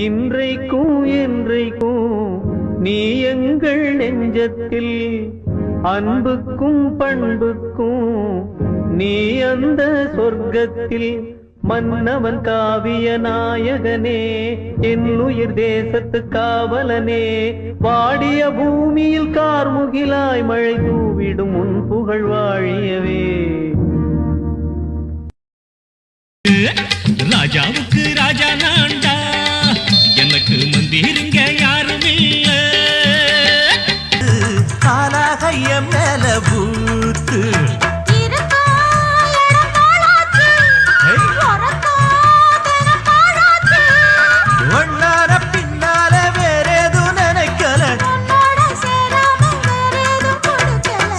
இன்றைக்கும் என்றைக்கும் நீ எங்கள் நெஞ்சத்தில் அன்புக்கும் பண்புக்கும் நீ அந்த சொர்க்கத்தில் மன்னவன் காவிய நாயகனே என் உயிர் தேசத்து காவலனே வாடிய பூமியில் கார்முகிலாய் மழை தூவிடும் உன் புகழ் வாழியவே. ராஜாவுக்கு ராஜா நான்டா, எனக்கு மந்திருங்க யாரும் இல்ல. காலாகைய மேல பூத்து ஒன்னார பின்னால வேறேது நினைக்கல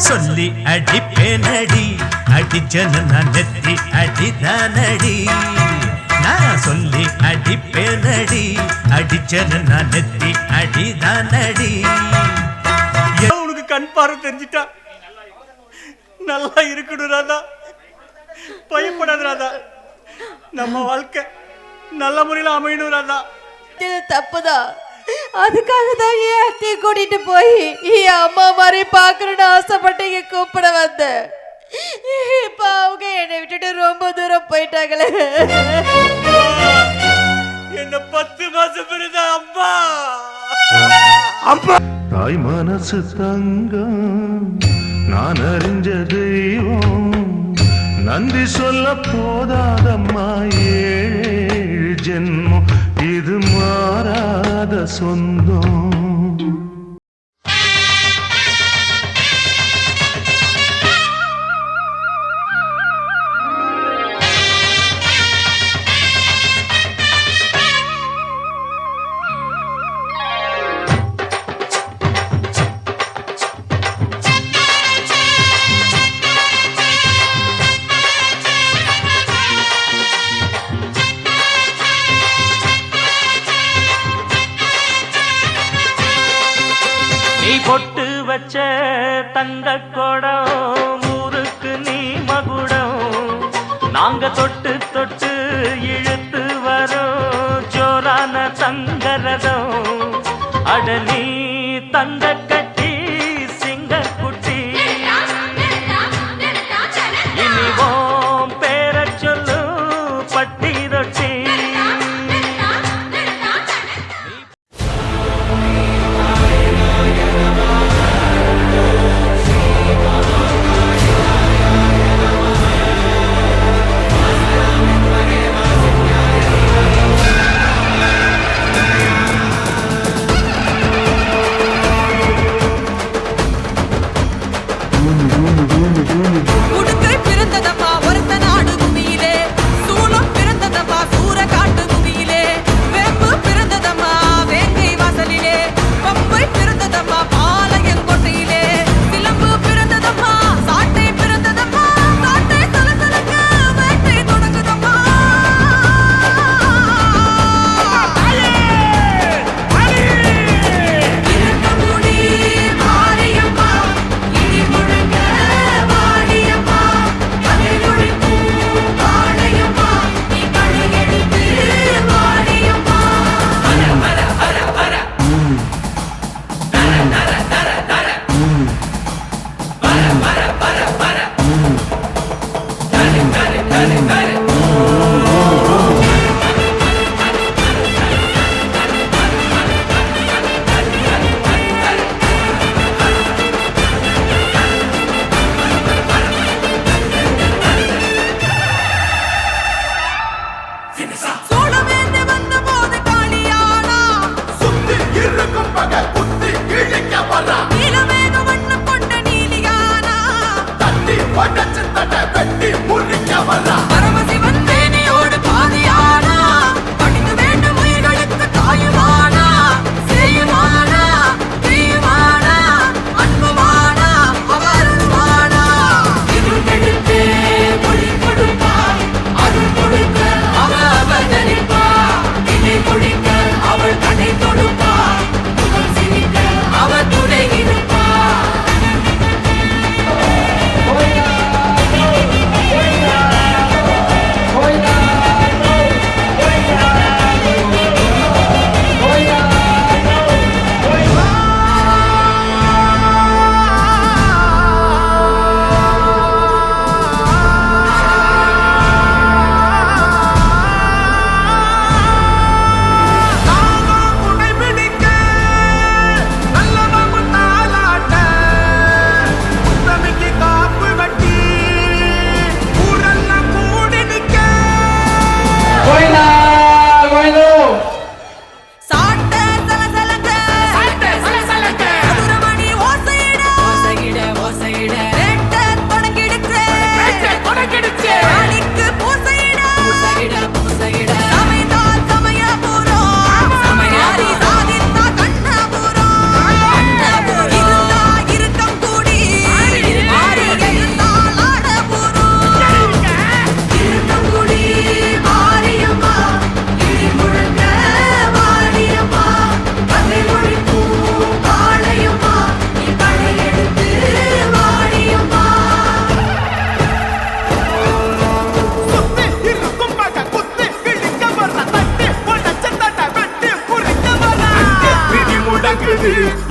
சொல்லி அடிப்பேனடி அடிச்சன நான் நெத்தி அடிதானடி நான் சொல்லி அடிப்பேனடி அடிச்சன நான் நெத்தி அடிதானடி. உனக்கு கண் பார்வை தெரிஞ்சிட்டா நல்லா இருக்கணும் ராதா, பயப்படாத ராதா, நம்ம வாழ்க்கை நல்ல முறையில் அமையணும் ராதா. தப்புதான், அதுக்காக தான் என் அத்தையை கூட்டிட்டு போய் என் அம்மா மாதிரி பாக்குறேன்னு ஆசைப்பட்டு இங்க கூப்பிட வந்தேன். இப்ப அவங்க என்னை விட்டுட்டு ரொம்ப தூரம் போயிட்டாங்களே. என்ன 10 மாசம் பிறந்த அம்மா அம்மா தாய் மனசு தங்கம் நான் அறிஞ்ச தெய்வம் நன்றி சொல்ல போதாதம்மா ஏழு ஜென்மம் இது மாறாத சொந்தம். நீ பொட்டு வச்ச தங்க கொடம் ஊருக்கு நீ மகுடம், நாங்க தொட்டு தொட்டு இழுத்து வரோம் ஜோரான தங்கரதம். அட நீ தங்க கட்டி சிங்க குட்டி இனிவோம் பேர சொல்லு பட்டி ரொட்டி.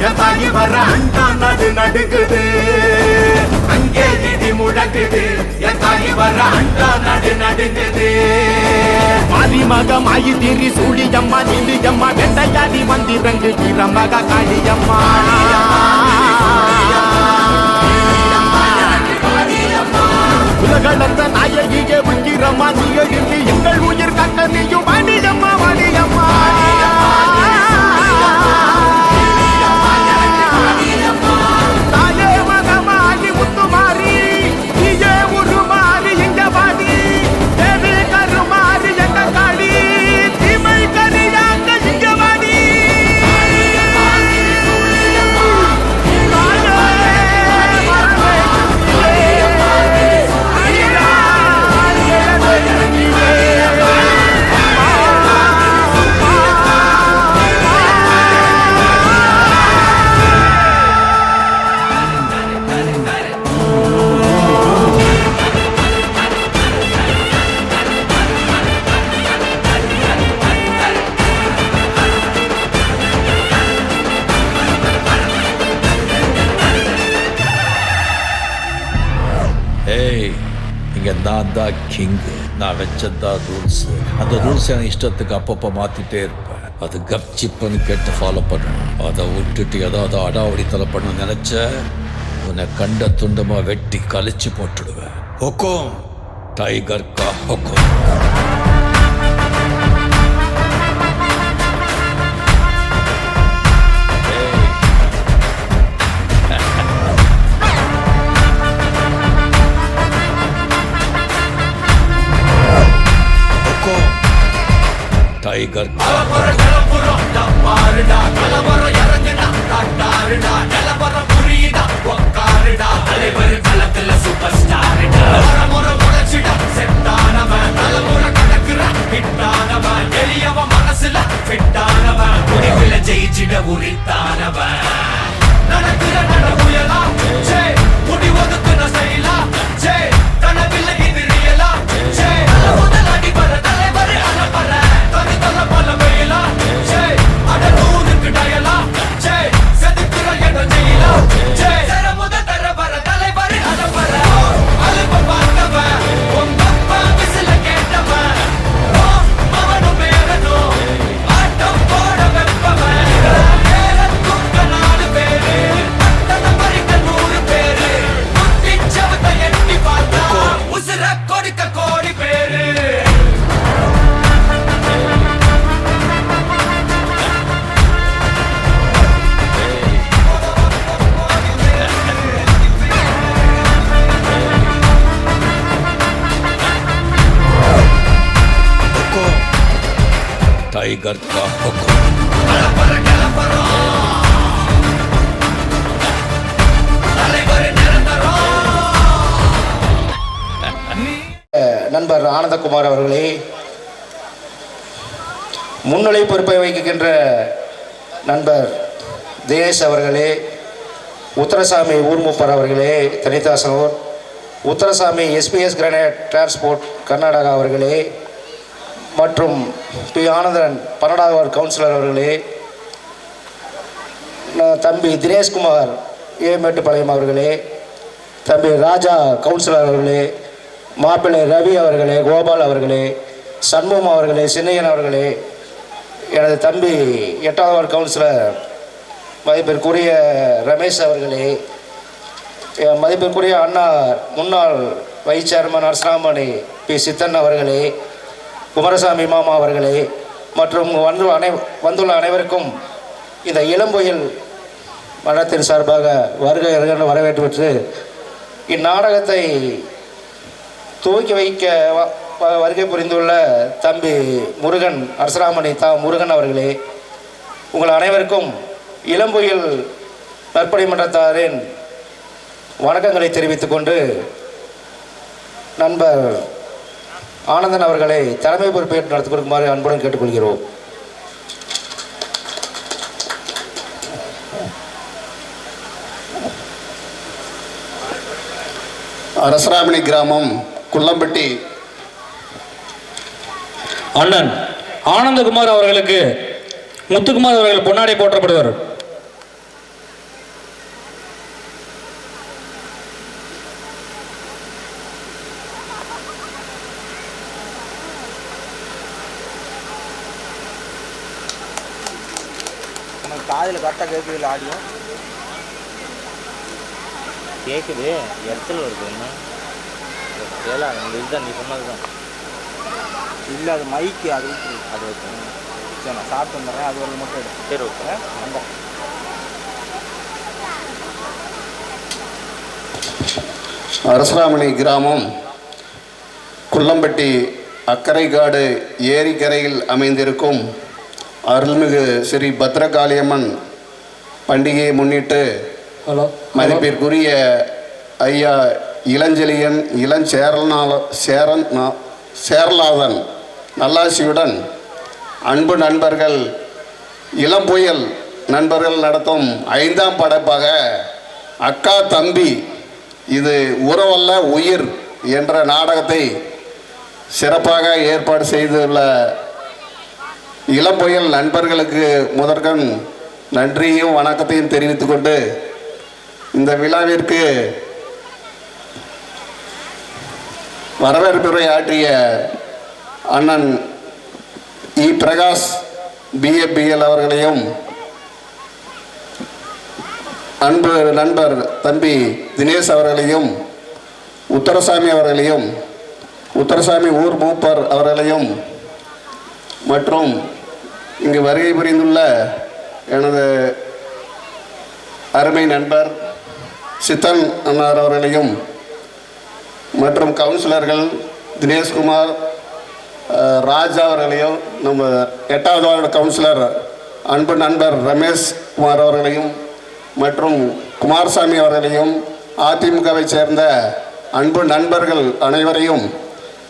என் தாயி வர அண்டா நடு நடுக்குது அங்கே இடி முழங்குது என் தாயி வர அண்டா நடு நடுங்குது மாரிமக மாயி தீரி சூழியம்மா நீலியம்மா வெண்டையாடி வந்திரங்கு கிரமக காளியம்மா உலகளந்த நாயகியே உங்கிரம்மா நீங்க இன்றி எங்கள் உயிர் கக்க நீயும் வாணியம்மா வாணியம்மா தாயே மகமாகி முத்துமாரி நீயே உருமாறி இங்க வாடி தேவி கருமாறி எங்க காடி தீமை கரியாங்க இங்க வாடி நான் தான் கிங்கு. நான் வச்சதான் ரூல்ஸ். அந்த ரூல்ஸ் எனக்கு இஷ்டத்துக்கு அப்பப்போ மாற்றிட்டே இருப்பேன். அது கப்சிப்புன்னு கேட்டு ஃபாலோ பண்ணணும். அதை விட்டுட்டு ஏதாவது அடாவடித்தலை பண்ண நினச்ச உன்னை கண்ட துண்டமாக வெட்டி கழிச்சு போட்டுடுவேன். ஹொக்கம் டைகர் கா ஹொக்கம். டைகர் ஜெயிச்சிட உரித்தானவன் நடக்கிற நடமுயலா முடி ஒதுக்குன செயலா கனவில்லை இது ரியலா முதலாடி வர தலைவர் அலப்பற தனித்தல பல வெயிலா அடலூருக்கு டயலா செதுக்குற என்ற ஜெயிலா முத தர வர தலைவர் அலப்பற அலுப்ப பார்த்தவன் உங்கப்பா விசில கேட்டவன் அவனும் பேரனும் ஆட்டம் போட வெப்பவன் ஏறத்துக்க 4 பேரு பட்டத பறிக்க 100 பேரு குத்திச்சவத்தை எட்டி பார்த்தா உசுர கொடுக்க கோடி பேரு. டைகர் கா ஹொக்கம். நண்பர் ஆனந்தகுமார் அவர்களே, முன்னிலை பொறுப்பை வகிக்கின்ற நண்பர் தினேஷ் அவர்களே, உத்தரசாமி ஊர்முப்பர் அவர்களே தனிதாசனூர், உத்தரசாமி எஸ்பிஎஸ் கிரானைட் டிரான்ஸ்போர்ட் கர்நாடகா அவர்களே மற்றும் பி ஆனந்தன் 12வது வார்டு கவுன்சிலர் அவர்களே, தம்பி தினேஷ்குமார் ஏ மேட்டுப்பாளையம் அவர்களே, தம்பி ராஜா கவுன்சிலர் அவர்களே, மாப்பிள்ளை ரவி அவர்களே, கோபால் அவர்களே, சண்முகம் அவர்களே, சின்னையன் அவர்களே, எனது தம்பி 8வது வார்டு கவுன்சிலர் மதிப்பிற்குரிய ரமேஷ் அவர்களே, மதிப்பிற்குரிய அண்ணா முன்னாள் வைஸ் சேர்மன் அரசராமணி பி சித்தன் அவர்களே, குமாரசாமி மாமா அவர்களே மற்றும் வந்துள்ள அனைவருக்கும் இந்த இளம்புயல் மன்றத்தின் சார்பாக வருகை வரவேற்று இந்நாடகத்தை துவக்கி வைக்க வருகை புரிந்துள்ள தம்பி முருகன் அரசராமணி முருகன் அவர்களே, உங்கள் அனைவருக்கும் இளம்புயல் நற்பணி மன்றத்தாரின் வணக்கங்களை தெரிவித்துக் கொண்டு நண்பர் ஆனந்தன் அவர்களை தலைமை பொறுப்பேற்று நடத்தி கொடுக்குமாறு அன்புடன் கேட்டுக்கொள்கிறோம். அரசராமணி கிராமம் குள்ளம்பட்டி அண்ணன் ஆனந்தகுமார் அவர்களுக்கு முத்துக்குமார் அவர்கள் பொன்னாடை போற்றப்படுவார். காதில் கரெக்டாக கேட்குது இல்லை ஆடியோ கேட்குது இடத்துல வருது என்ன கேளா இந்த இதுதான் நீ சொன்னது தான் இல்லை அது மைக்கு அது அது வைக்கணும் சரி நான் சாப்பிட்டு வந்துடுறேன் அது ஒரு மட்டும் எடு சரி ஓகே அந்த அரசராமணி கிராமம் குள்ளம்பட்டி அக்கரைக்காடு ஏரிக்கரையில் அமைந்திருக்கும் அருள்மிகு ஸ்ரீ பத்ரகாளியம்மன் பண்டிகையை முன்னிட்டு மதிப்பிற்குரிய ஐயா இளஞ்செழியன் சேரலாதன் நல்லாசியுடன் அன்பு நண்பர்கள் இளம்புயல் நண்பர்கள் நடத்தும் 5ஆம் படைப்பாக அக்கா தம்பி இது உறவல்ல உயிர் என்ற நாடகத்தை சிறப்பாக ஏற்பாடு செய்துள்ள இளம்புயல் நண்பர்களுக்கு முதற்கண் நன்றியும் வணக்கத்தையும் தெரிவித்துக் கொண்டு இந்த விழாவிற்கு வரவேற்புரை ஆற்றிய அண்ணன் இ பிரகாஷ் பிஏபிஎல் அவர்களையும் அன்பு நண்பர் தம்பி தினேஷ் அவர்களையும் உத்தரசாமி அவர்களையும் உத்தரசாமி ஊர் மூப்பர் அவர்களையும் மற்றும் இங்கு வருகை புரிந்துள்ள எனது அருமை நண்பர் சித்தன் அண்ணார் அவர்களையும் மற்றும் கவுன்சிலர்கள் தினேஷ்குமார் ராஜா அவர்களையும் நம்ம 8வது வார்டு கவுன்சிலர் அன்பு நண்பர் ரமேஷ் குமார் அவர்களையும் மற்றும் குமாரசாமி அவர்களையும் அதிமுகவை சேர்ந்த அன்பு நண்பர்கள் அனைவரையும்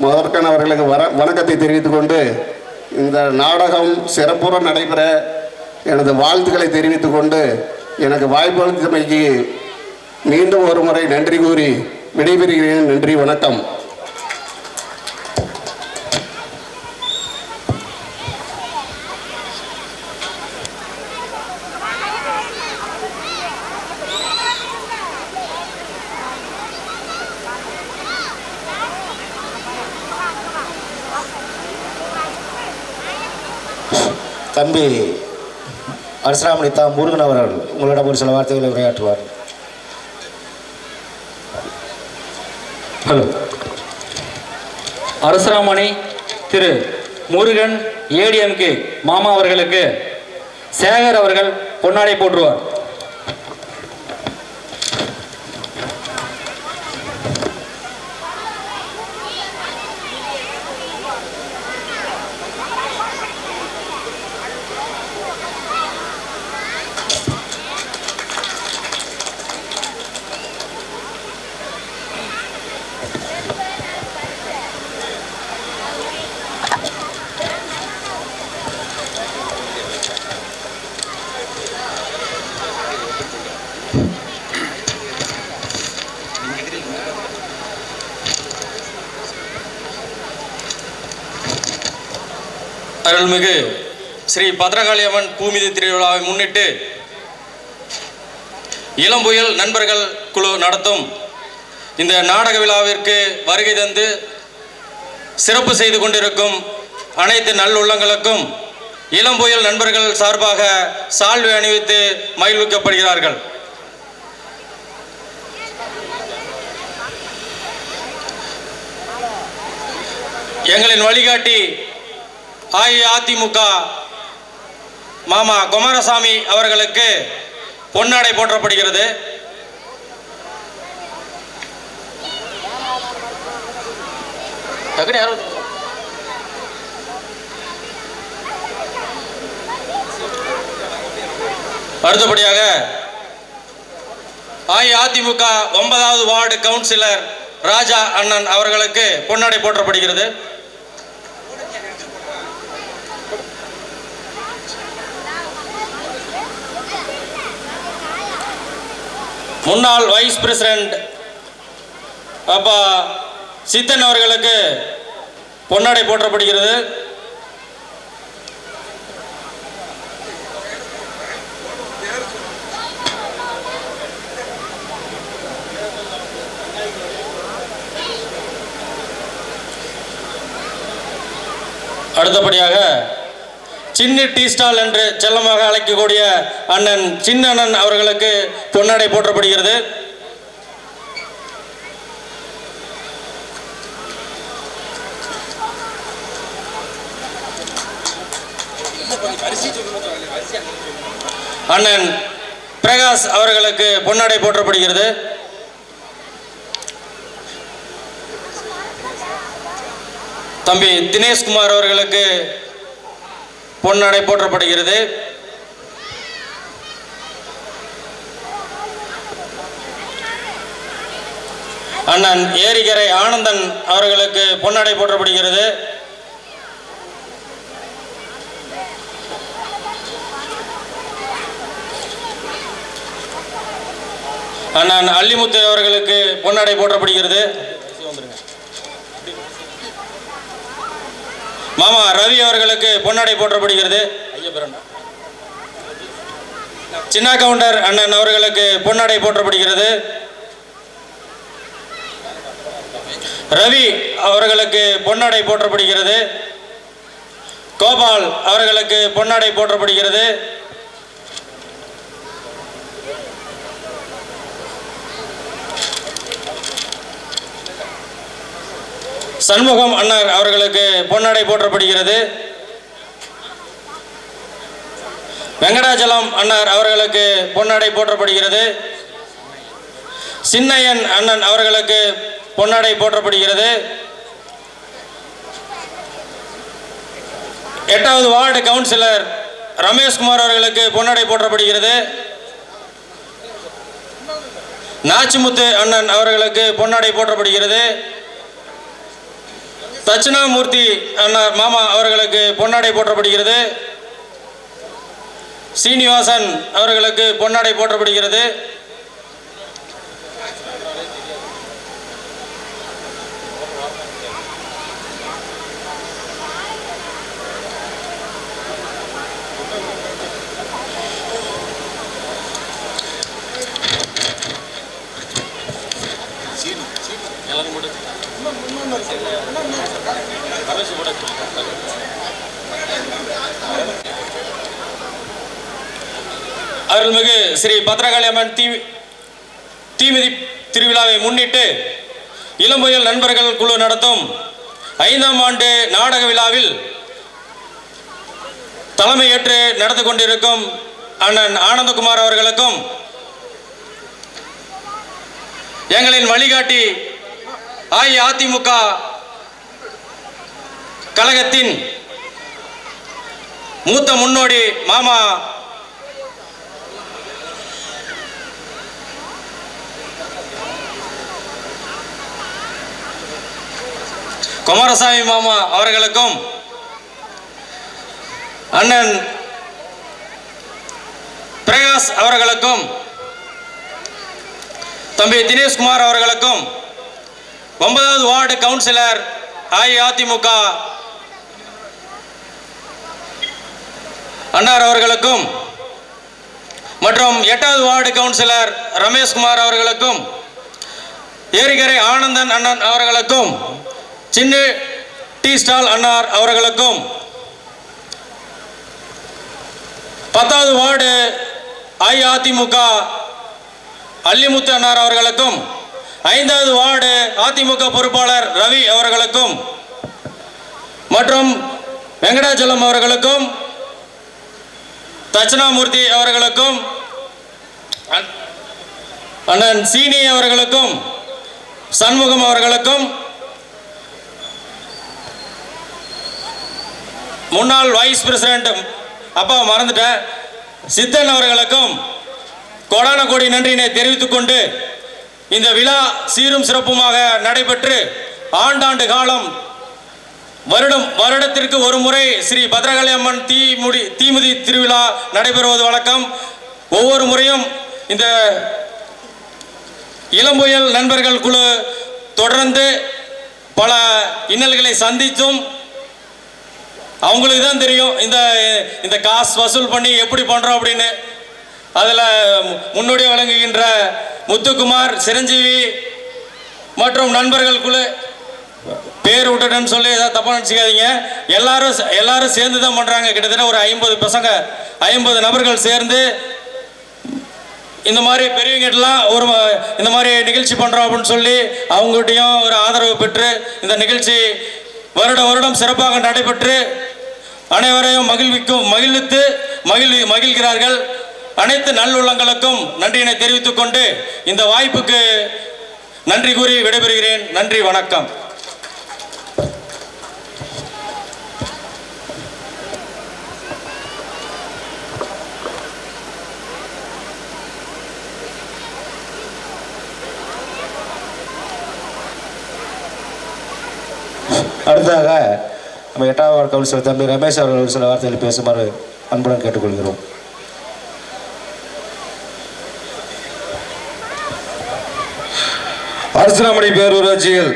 முதற்கண் அவர்களுக்கு வணக்கத்தை தெரிவித்துக் கொண்டு இந்த நாடகம் சிறப்புற நடைபெற எனது வாழ்த்துக்களை தெரிவித்துக் கொண்டு எனக்கு வாய்ப்பளித்தமைக்கு மீண்டும் ஒரு முறை நன்றி கூறி விடைபெறுகிறேன். நன்றி, வணக்கம். தம்பி அரசராமணி முருகன் அவர்கள் உங்களிடம் ஒரு சில வார்த்தைகளை உரையாற்றுவார். ஹலோ. அரசராமணி திரு முருகன் ஏடிஎம்கே மாமா அவர்களுக்கு சேகர் அவர்கள் பொன்னாடை போற்றுவார். அருள்மிகு ஸ்ரீ பத்ரகாளியம்மன் பூமிதி திருவிழாவை முன்னிட்டு இளம்புயல் நண்பர்கள் குழு நடத்தும் இந்த நாடக விழாவிற்கு வருகை தந்து சிறப்பு செய்து கொண்டிருக்கும் அனைத்து நல்லுள்ளங்களுக்கும் இளம்புயல் நண்பர்கள் சார்பாக சால்வை அணிவித்து மகிழ்விக்கப்படுகிறார்கள். எங்களின் வழிகாட்டி அஇஅதிமுக மாமா குமாரசாமி அவர்களுக்கு பொன்னாடை போற்றப்படுகிறது. அடுத்தபடியாக அஇஅதிமுக 9வது வார்டு கவுன்சிலர் ராஜா அண்ணன் அவர்களுக்கு பொன்னாடை போற்றப்படுகிறது. முன்னாள் வைஸ் பிரசிடென்ட் அப்பா சித்தன் அவர்களுக்கு பொன்னாடை போற்றப்படுகிறது. அடுத்தபடியாக சின்ன டீ ஸ்டால் என்று செல்லமாக அழைக்கக்கூடிய அண்ணன் சின்னண்ணன் அவர்களுக்கு பொன்னாடை போற்றப்படுகிறது. அண்ணன் பிரகாஷ் அவர்களுக்கு பொன்னாடை போற்றப்படுகிறது. தம்பி தினேஷ்குமார் அவர்களுக்கு பொன்னாடை போற்றப்படுகிறது. அண்ணன் ஏரிகரை ஆனந்தன் அவர்களுக்கு பொன்னாடை போற்றப்படுகிறது. அண்ணன் அல்லிமுத்து அவர்களுக்கு பொன்னாடை போற்றப்படுகிறது. மாமா ரவி அவர்களுக்கு பொன்னாடை போற்றப்படுகிறது. சின்ன கவுண்டர் அண்ணன் அவர்களுக்கு பொன்னாடை போற்றப்படுகிறது. ரவி அவர்களுக்கு பொன்னாடை போற்றப்படுகிறது. கோபால் அவர்களுக்கு பொன்னாடை போற்றப்படுகிறது. சண்முகம் அண்ணர் அவர்களுக்கு பொன்னாடை போற்றப்படுகிறது. வெங்கடாச்சலம் அண்ணர் அவர்களுக்கு பொன்னாடை போற்றப்படுகிறது. சின்னையன் அண்ணன் அவர்களுக்கு பொன்னாடை போற்றப்படுகிறது. 8வது வார்டு கவுன்சிலர் ரமேஷ்குமார் அவர்களுக்கு பொன்னாடை போற்றப்படுகிறது. நாச்சிமுத்து அண்ணன் அவர்களுக்கு பொன்னாடை போற்றப்படுகிறது. தட்சிணாமூர்த்தி அண்ணர் மாமா அவர்களுக்கு பொன்னாடை போற்றப்படுகிறது. சீனிவாசன் அவர்களுக்கு பொன்னாடை போற்றப்படுகிறது. அருள்மிகு ஸ்ரீ பத்ரகாளி அம்மன் தீமிதி திருவிழாவை முன்னிட்டு இளம்புயல் நண்பர்கள் குழு நடத்தும் 5ஆம் ஆண்டு நாடக விழாவில் தலைமையேற்று நடந்து கொண்டிருக்கும் அண்ணன் ஆனந்தகுமார் அவர்களுக்கும் எங்களின் வழிகாட்டி அஇஅதிமுக கழகத்தின் மூத்த முன்னோடி மாமா குமாரசாமி மாமா அவர்களுக்கும் அண்ணன் பிரகாஷ் அவர்களுக்கும் தம்பி தினேஷ்குமார் அவர்களுக்கும் 9வது வார்டு கவுன்சிலர் அஇஅதிமுக அன்னார் அவர்களுக்கும் மற்றும் 8வது வார்டு கவுன்சிலர் ரமேஷ்குமார் அவர்களுக்கும் ஏரிகரை ஆனந்தன் அண்ணன் அவர்களுக்கும் சின்ன டீ ஸ்டால் அன்னார் அவர்களுக்கும் 10வது வார்டு அஇஅதிமுக அல்லிமுத்து அன்னார் அவர்களுக்கும் 5வது வார்டு அதிமுக பொறுப்பாளர் ரவி அவர்களுக்கும் மற்றும் வெங்கடாச்சலம் அவர்களுக்கும் தட்சிணாமூர்த்தி அவர்களுக்கும் அண்ணன் சீனி அவர்களுக்கும் சண்முகம் அவர்களுக்கும் முன்னாள் வைஸ் பிரசிடென்ட் அப்பா மறந்துட்டேன் சித்தன் அவர்களுக்கும் கோடான கோடி நன்றியினை தெரிவித்துக் கொண்டு இந்த விழா சீரும் சிறப்புமாக நடைபெற்று ஆண்டாண்டு காலம் வருடத்திற்கு ஒரு முறை ஸ்ரீ பத்ரகாளி அம்மன் தீமிதி திருவிழா நடைபெறுவது வழக்கம். ஒவ்வொரு முறையும் இந்த இளம்புயல் நண்பர்கள் குழு தொடர்ந்து பல இன்னல்களை சந்தித்தும் அவங்களுக்கு தான் தெரியும் இந்த காசு வசூல் பண்ணி எப்படி பண்ணுறோம் அப்படின்னு. அதில் முன்னோடியாக விளங்குகின்ற முத்துக்குமார், சிரஞ்சீவி மற்றும் நண்பர்கள் குழு பேர் விட்டுட்டேன்னு சொல்லி ஏதாவது தப்பாக நினச்சிக்காதீங்க. எல்லாரும் சேர்ந்து தான் பண்ணுறாங்க. கிட்டத்தட்ட ஒரு 50 பசங்க 50 நபர்கள் சேர்ந்து இந்த மாதிரி பெரியவங்ககிட்டலாம் இந்த மாதிரி நிகழ்ச்சி பண்ணுறோம் அப்படின்னு சொல்லி அவங்ககிட்டையும் ஒரு ஆதரவு பெற்று இந்த நிகழ்ச்சி வருடம் சிறப்பாக நடைபெற்று அனைவரையும் மகிழ்வித்து மகிழ்கிறார்கள். அனைத்து நல்லுள்ளங்களுக்கும் நன்றியினை தெரிவித்துக் கொண்டு இந்த வாய்ப்புக்கு நன்றி கூறி விடைபெறுகிறேன். நன்றி, வணக்கம். அடுத்ததாக நம்ம 8வது வார்டு கவுன்சிலர் தம்பி ரமேஷ் அவர்கள் சில வார்த்தைகளை பேசுமாறு அன்புடன் கேட்டுக்கொள்கிறோம். அரசனாமணி பேரூராட்சியில்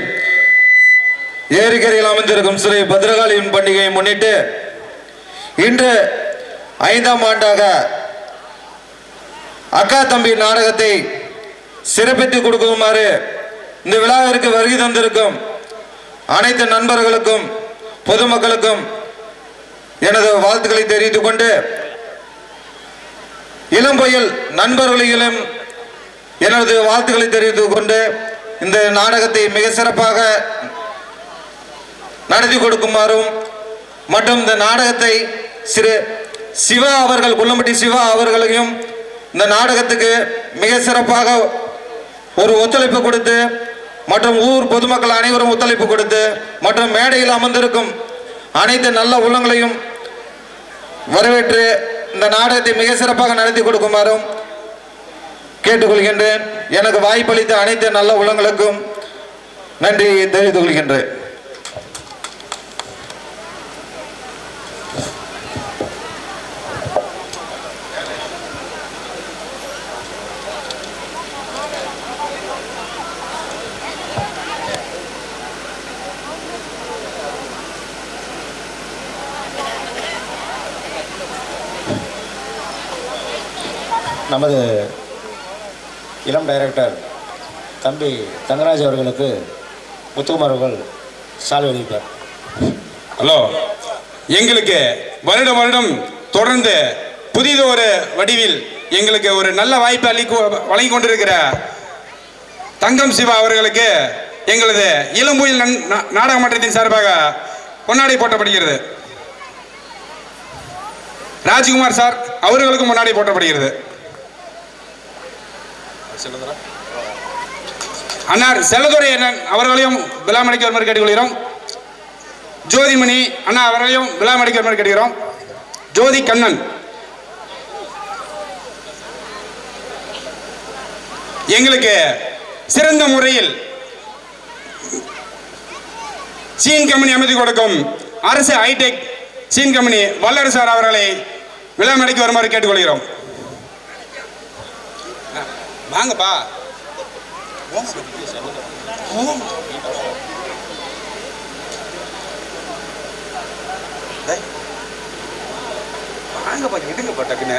ஏரிக்கரையில் அமைந்திருக்கும் ஸ்ரீ பத்ரகாளியின் பண்டிகையை முன்னிட்டு இன்று 5ஆம் ஆண்டாக அக்கா தம்பி நாடகத்தை சிறப்பித்து கொடுக்குமாறு இந்த விழாவிற்கு வருகை தந்திருக்கும் அனைத்து நண்பர்களுக்கும் பொதுமக்களுக்கும் எனது வாழ்த்துக்களை தெரிவித்துக் கொண்டு இளம்பொயில் நண்பர்களையும் எனது வாழ்த்துக்களை தெரிவித்துக் கொண்டு இந்த நாடகத்தை மிக சிறப்பாக நடத்தி கொடுக்குமாறும் மற்றும் இந்த நாடகத்தை சிவா அவர்கள் குள்ளம்பட்டி சிவா அவர்களையும் இந்த நாடகத்துக்கு மிக சிறப்பாக ஒரு ஒத்துழைப்பு கொடுத்து மற்றும் ஊர் பொதுமக்கள் அனைவரும் ஒத்துழைப்பு கொடுத்து மற்றும் மேடையில் அமர்ந்திருக்கும் அனைத்து நல்ல உள்ளங்களையும் வரவேற்று இந்த நாடகத்தை மிக சிறப்பாக நடத்தி கொடுக்குமாறும் கேட்டுக்கொள்கின்றேன். எனக்கு வாய்ப்பளித்த அனைத்து நல்ல உள்ளங்களுக்கும் நன்றி தெரிவித்துக் கொள்கின்றேன். நமது இளம் டைரக்டர் தம்பி தங்கராஜ் அவர்களுக்கு முத்துக்குமார் அவர்கள் சால்வை அளிப்பார். ஹலோ, எங்களுக்கு வருடம் தொடர்ந்து புதிதொரு வடிவில் எங்களுக்கு ஒரு நல்ல வாய்ப்பு வழங்கி கொண்டிருக்கிற தங்கம் சிவா அவர்களுக்கு எங்களது இளம்புயில் நாடக மன்றத்தின் சார்பாக பொன்னாடை போட்டப்படுகிறது. ராஜ்குமார் சார் அவர்களுக்கும் முன்னாடி போட்டப்படுகிறது. அண்ணார் செல்லதுரை அண்ணன் அவர்களையும் விழா மணிக்கு வருமாறு கேட்டுக்கொள்கிறோம். ஜோதிமணி அண்ணா அவர்களையும் விழா மணிக்கு வருமாறு கேட்டுக்கிறோம். ஜோதி கண்ணன் எங்களுக்கு சிறந்த முறையில் சீன் கம்பெனி அமைத்து கொடுக்கும் அரசு ஹைடெக் சீன் கம்பெனி வல்லரசு சார் அவர்களை விழா மணிக்கு வருமாறு கேட்டுக்கொள்கிறோம். வாங்கப்பா, வாங்கப்பா, எடுங்கப்பா டக்குன்னு.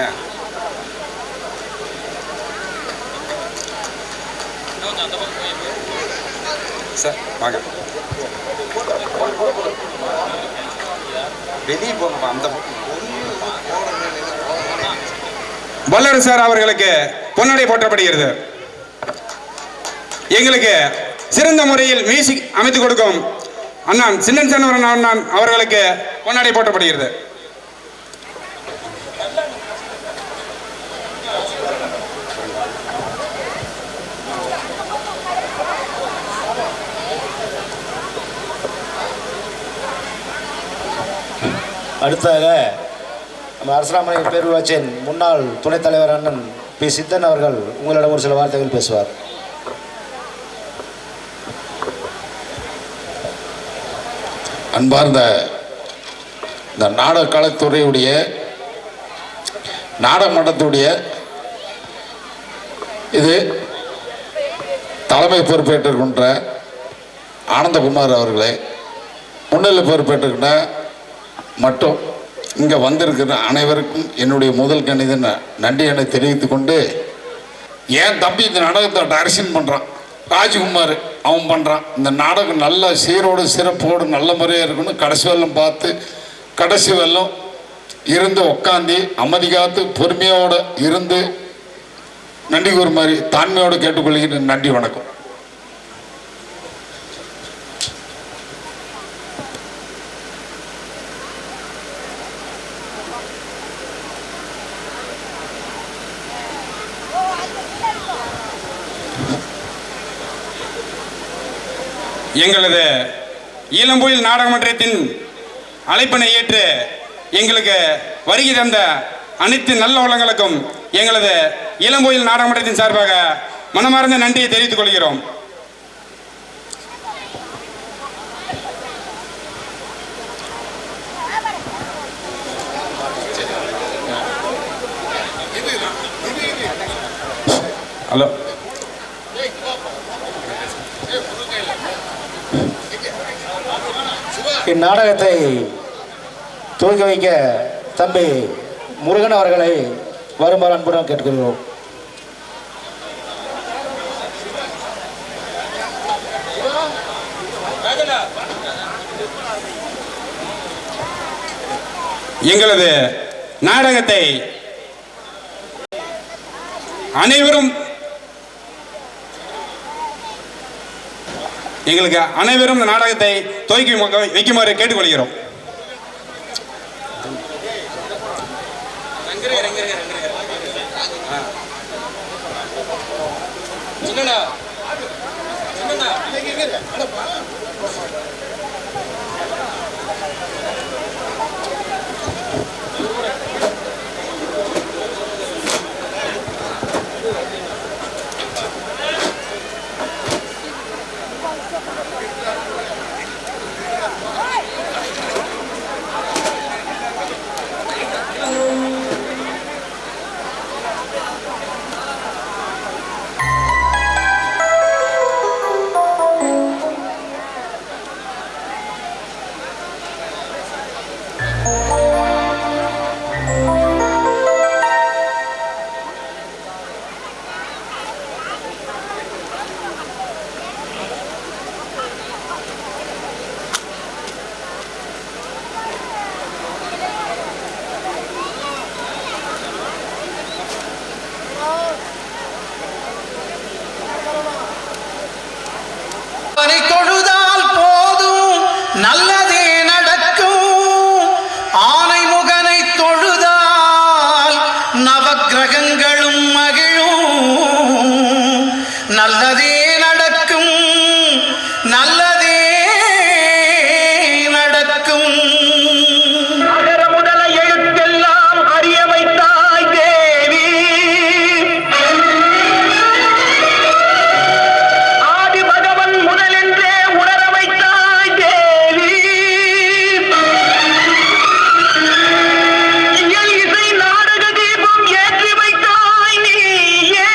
சார் வாங்க, வெளியே போங்கப்பா. அந்த வல்லரசு சார் அவர்களுக்கு பொன்னாடை போற்றப்படுகிறது. எங்களுக்கு சிறந்த முறையில் மியூசிக் அமைத்து கொடுக்கும் அண்ணன் சின்னன் சன்னவரன் அண்ணன் அவர்களுக்கு பொன்னாடை போற்றப்படுகிறது. அடுத்ததாக நம்ம அரசராமணி பேரூராட்சியின் முன்னாள் துணைத் தலைவர் அண்ணன் பி சித்தன் அவர்கள் உங்களிடம் ஒரு சில வார்த்தைகள் பேசுவார். அன்பார்ந்த இந்த நாடக கலைத்துறையுடைய நாடக மன்றத்துடைய இது தலைமை பொறுப்பேற்றுக்கின்ற ஆனந்தகுமார் அவர்களே, முன்னிலை பொறுப்பேற்றுக்கின்ற மற்றும் இங்கே வந்திருக்கிற அனைவருக்கும் என்னுடைய முதல் கணித நன்றி என தெரிவித்து கொண்டு, என் தம்பி இந்த நாடகத்தை டைரக்ஷன் பண்ணுறான் ராஜ்குமார். அவன் பண்ணுறான். இந்த நாடகம் நல்ல சீரோடு சிறப்போடு நல்ல முறையாக இருக்கணும். கடைசி வெள்ளம் பார்த்து கடைசி வெள்ளம் இருந்து உட்காந்து அமைதி காத்து பொறுமையோடு இருந்து நன்றி கூறுமாறு தாண்மையோடு கேட்டுக்கொள்கிறேன். நன்றி, வணக்கம். எங்களது ஈழம்புயல் நாடகமன்றத்தின் அழைப்பினை ஏற்று எங்களுக்கு வருகை தந்த அனைத்து நல்ல உள்ளங்களுக்கும் எங்களது ஈழம்புயல் நாடகமன்றத்தின் சார்பாக மனமார்ந்த நன்றியை தெரிவித்துக் கொள்கிறோம். ஹலோ, இந்நாடகத்தை துவக்கி வைக்க தம்பி முருகன் அவர்களை வருமாறு அன்புடன் கேட்டுக்கொள்கிறோம். எங்களது நாடகத்தை அனைவரும் இந்த நாடகத்தை துவக்கி வைக்குமாறு கேட்டுக்கொள்கிறோம். தொழுதால் போதும் நல்லதே நடக்கும். ஆனை முகனை தொழுதால் நவக்கிரகங்களும் மகிழும். நல்லதே நடக்கும், நல்லதே நடக்கும். அகர முதல எழுத்தெல்லாம் அறிய வைத்தாய் தேவி. நாடக தீபம் ஏற்றி வைத்தாய் நீயே.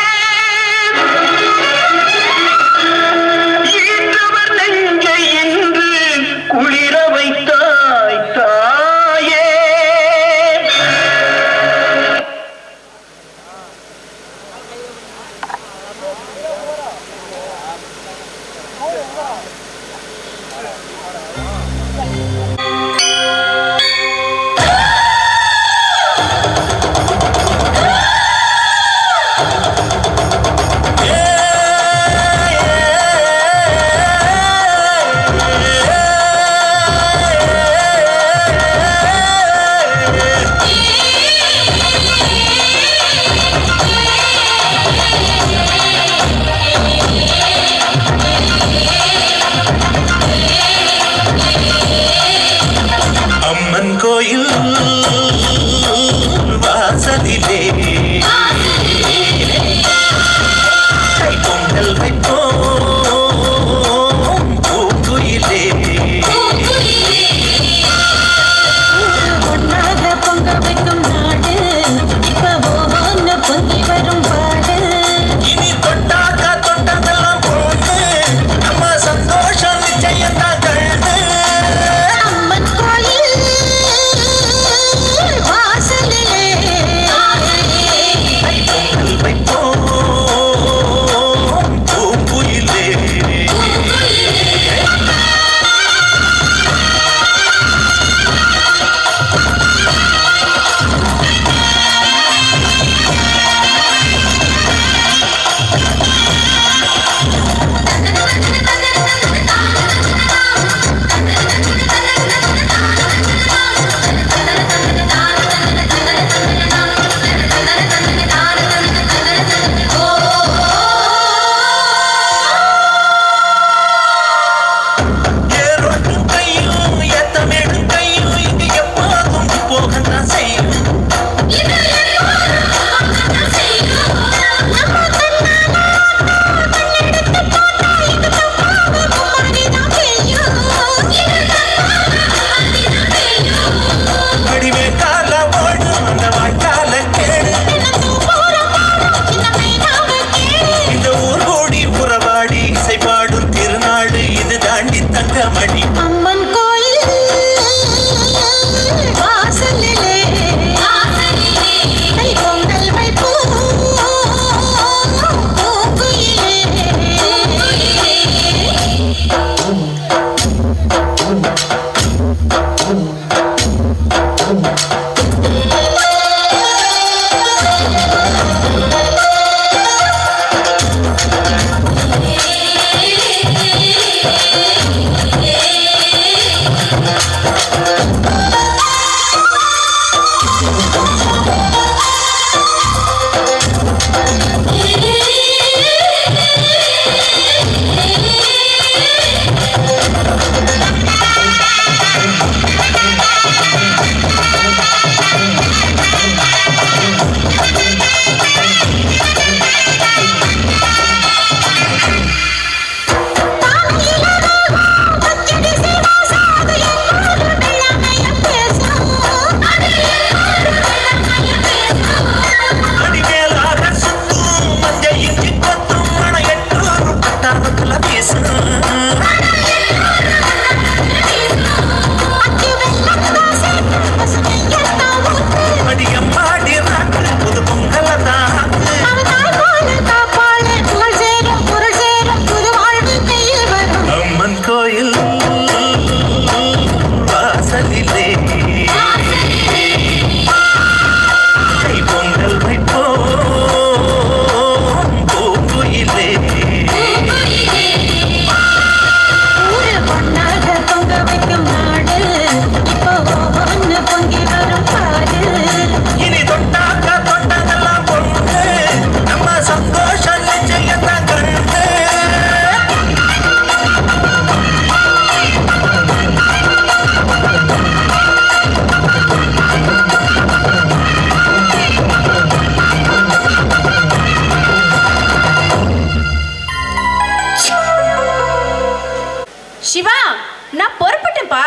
நான் பொறுப்பட்டேன்ப்பா.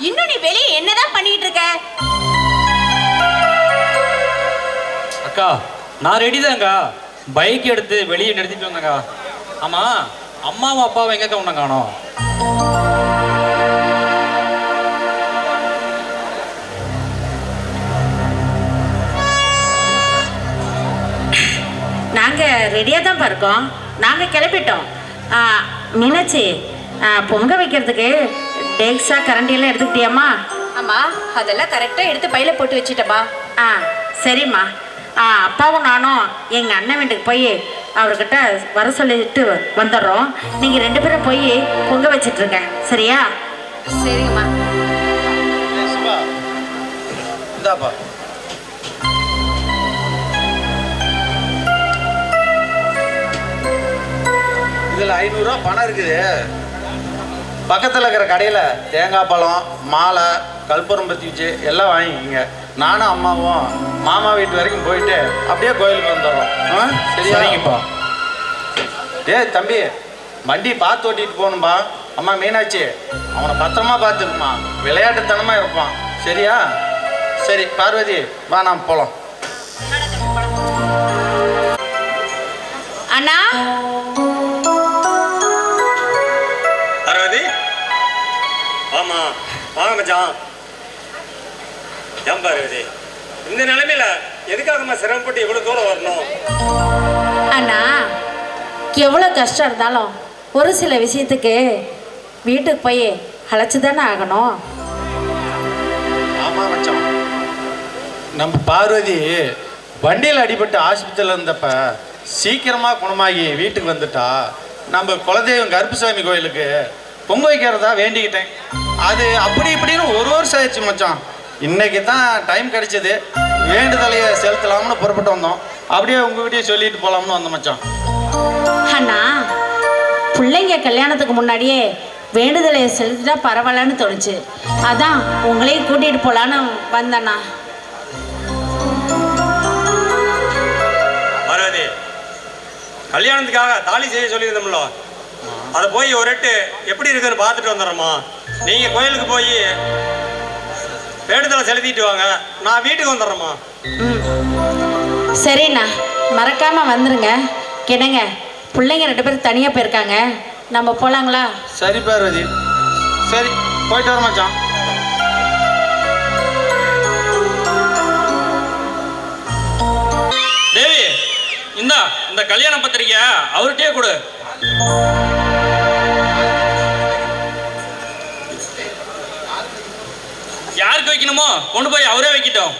இன்னும் நீ வெளியே என்னதான் பண்ணிட்டு இருக்க? அக்கா நான் ரெடி தான்க்கா. பைக் எடுத்து வெளியே நிறுத்திட்டு வந்தேங்க்கா. ஆமா அம்மாவும் அப்பாவும் எங்கக்கா உன்னை காணோம்? நாங்க ரெடியா தான் இருக்கோம். நாங்க கிளம்பிட்டோம். மீனாட்சி, பொங்க வைக்கிறதுக்கு டேக்ஸா கரண்டி எல்லாம் எடுத்துக்கிட்டியாம்மா? ஆமா, அதெல்லாம் கரெக்டா எடுத்து பையில போட்டு வச்சுட்டப்பா. சரிம்மா. அப்பாவும் நானும் எங்கள் அண்ணன் வீட்டுக்கு போய் அவர்கிட்ட வர சொல்லிட்டு வந்துடுறோம். நீங்கள் 2 பேரும் போய் பொங்க வச்சிட்ருங்க, சரியா? சரிங்கம்மா. இந்தாப்பா. இதில் 500 ரூபா பணம் இருக்குது. பக்கத்தில் இருக்கிற கடையில் தேங்காய் பழம், மாலை, கற்பூரம் பற்றி வச்சு எல்லாம் வாங்கிக்கிங்க. நானும் அம்மாவும் மாமா வீட்டு வரைக்கும் போயிட்டு அப்படியே கோயிலுக்கு வந்துடுறோம். சரிங்கப்பா. டேய் தம்பி, வண்டி பார்த்து ஓட்டிகிட்டு போகணும்பா. அம்மா மீனாட்சி, அவனை பத்திரமா பார்த்துக்குமா, விளையாட்டுத்தனமாக இருப்பான், சரியா? சரி பார்வதி, வா நாம் போகலாம். அண்ணா பார்வதி, ஆமா வாங்க மச்சான். ஏன் பார்வதி, இந்த நிலைமையில எதுக்காகமா சிரமப்பட்டு இவ்வளவு தூரம் வரணும்? அண்ணா, எவ்வளோ கஷ்டம் இருந்தாலும் ஒரு சில விஷயத்துக்கு வீட்டுக்கு போய் அழைச்சி தானே ஆகணும். ஆமாம் மச்சான், நம்ம பார்வதி வண்டியில் அடிபட்டு ஆஸ்பத்திரியில் இருந்தப்ப சீக்கிரமாக குணமாகி வீட்டுக்கு வந்துட்டா. நம்ம குலதெய்வம் கருப்புசாமி கோயிலுக்கு பொங்க வைக்கிறதா வேண்டிக்கிட்டேன். அது அப்படி இப்படின்னு ஒரு வருஷம் ஆயிடுச்சு மச்சான். இன்னைக்கு தான் டைம் கிடைச்சது. வேண்டுதலையை செலுத்தலாம்னு புறப்பட்டு வந்தோம். அப்படியே உங்ககிட்டயே சொல்லிட்டு போகலாம்னு வந்தோம் மச்சான். அண்ணா, பிள்ளைங்க கல்யாணத்துக்கு முன்னாடியே வேண்டுதலை செலுத்திட்டா பரவாயில்லன்னு தோணுச்சு. அதான் உங்களையும் கூட்டிகிட்டு போகலான்னு வந்தேண்ணா. பார்வதி, கல்யாணத்துக்காக தாலி செய்ய சொல்லியிருந்தோம்ல, அதை போய் ஒரு எட்டு எப்படி இருக்குன்னு பார்த்துட்டு வந்துடுறோம்மா. நீங்கள் கோயிலுக்கு போய் வேண்டுதலை செலுத்திட்டு வாங்க, நான் வீட்டுக்கு வந்துடுறேம்மா. சரிண்ணா, மறக்காமல் வந்துடுங்க. என்னங்க, பிள்ளைங்க 2 பேரும் தனியாக போயிருக்காங்க, நம்ம போகலாங்களா? சரி பார்வதி, சரி போயிட்டு வர மச்சான். தேவி, இந்த கல்யாண பத்திரிக்கை அவர்கிட்டயே கொடு. யாருக்கு வைக்கணுமோ கொண்டு போய் அவரே வைக்கிட்டோம்.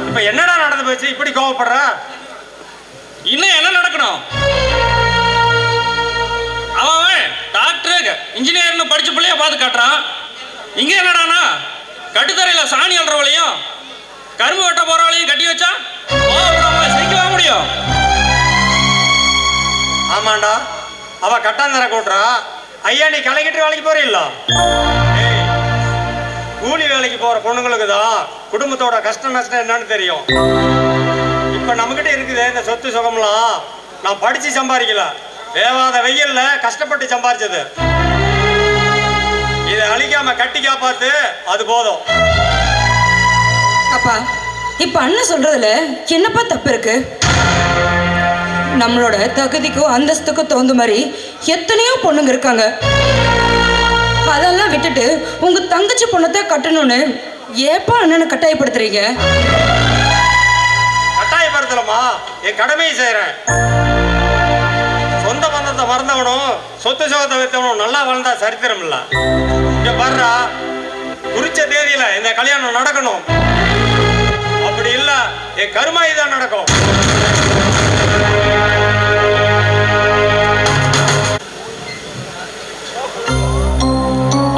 இப்ப என்னடா நடந்து போச்சு, இப்படி கோவப்படுற? இன்னும் என்ன நடக்கணும்? அவன் டாக்டர் இன்ஜினியர்னு படிச்ச பிள்ளைய பார்த்து காட்டுறான். இங்க என்னடானா கட்டுத்தரையில சாணி அல்றவளையும் கரும்பு வெட்ட போறவளையும் கட்டி வச்சா சிரிக்கவா முடியும்? ஆமாண்டா, அவ கட்டாந்தர கூட்டுறா. ஐயா, நீ கலைக்கிட்டு வேலைக்கு போறீல்ல? கூலி வேலைக்கு போற பொண்ணுங்களுக்கு தான் குடும்பத்தோட கஷ்டம் நஷ்டம் என்னன்னு தெரியும். இப்ப நம்மகிட்ட இருக்குது இந்த சொத்து சுகம்லாம். நான் படிச்சு சம்பாதிக்கல, வேவாத வெயில்ல கஷ்டப்பட்டு சம்பாதிச்சது. இதை அழிக்காம கட்டி காப்பாத்து, அது போதும். அப்பா, இப்ப அண்ணன் சொல்றதுல என்னப்பா தப்பு இருக்கு? நம்மளோட தகுதிக்கும் அந்தஸ்துக்கும் தகுந்த மாதிரி எத்தனையோ பொண்ணுங்க இருக்காங்க. அதெல்லாம் விட்டுட்டு உங்க தங்கச்சி பொண்ணத்தை கட்டணும்னு ஏப்பா அண்ணனை கட்டாயப்படுத்துறீங்க? கட்டாயப்படுத்தலமா, என் கடமையை செய்யறேன். சொந்த பந்தத்தை மறந்தவனும் சொத்து சுகத்தை வைத்தவனும் நல்லா வாழ்ந்தா சரித்திரம் இல்ல. இங்க பாருடா, குறிச்ச தேதியில இந்த கல்யாணம் நடக்கணும். அப்படி இல்ல என் கருமாயி தான் நடக்கும்.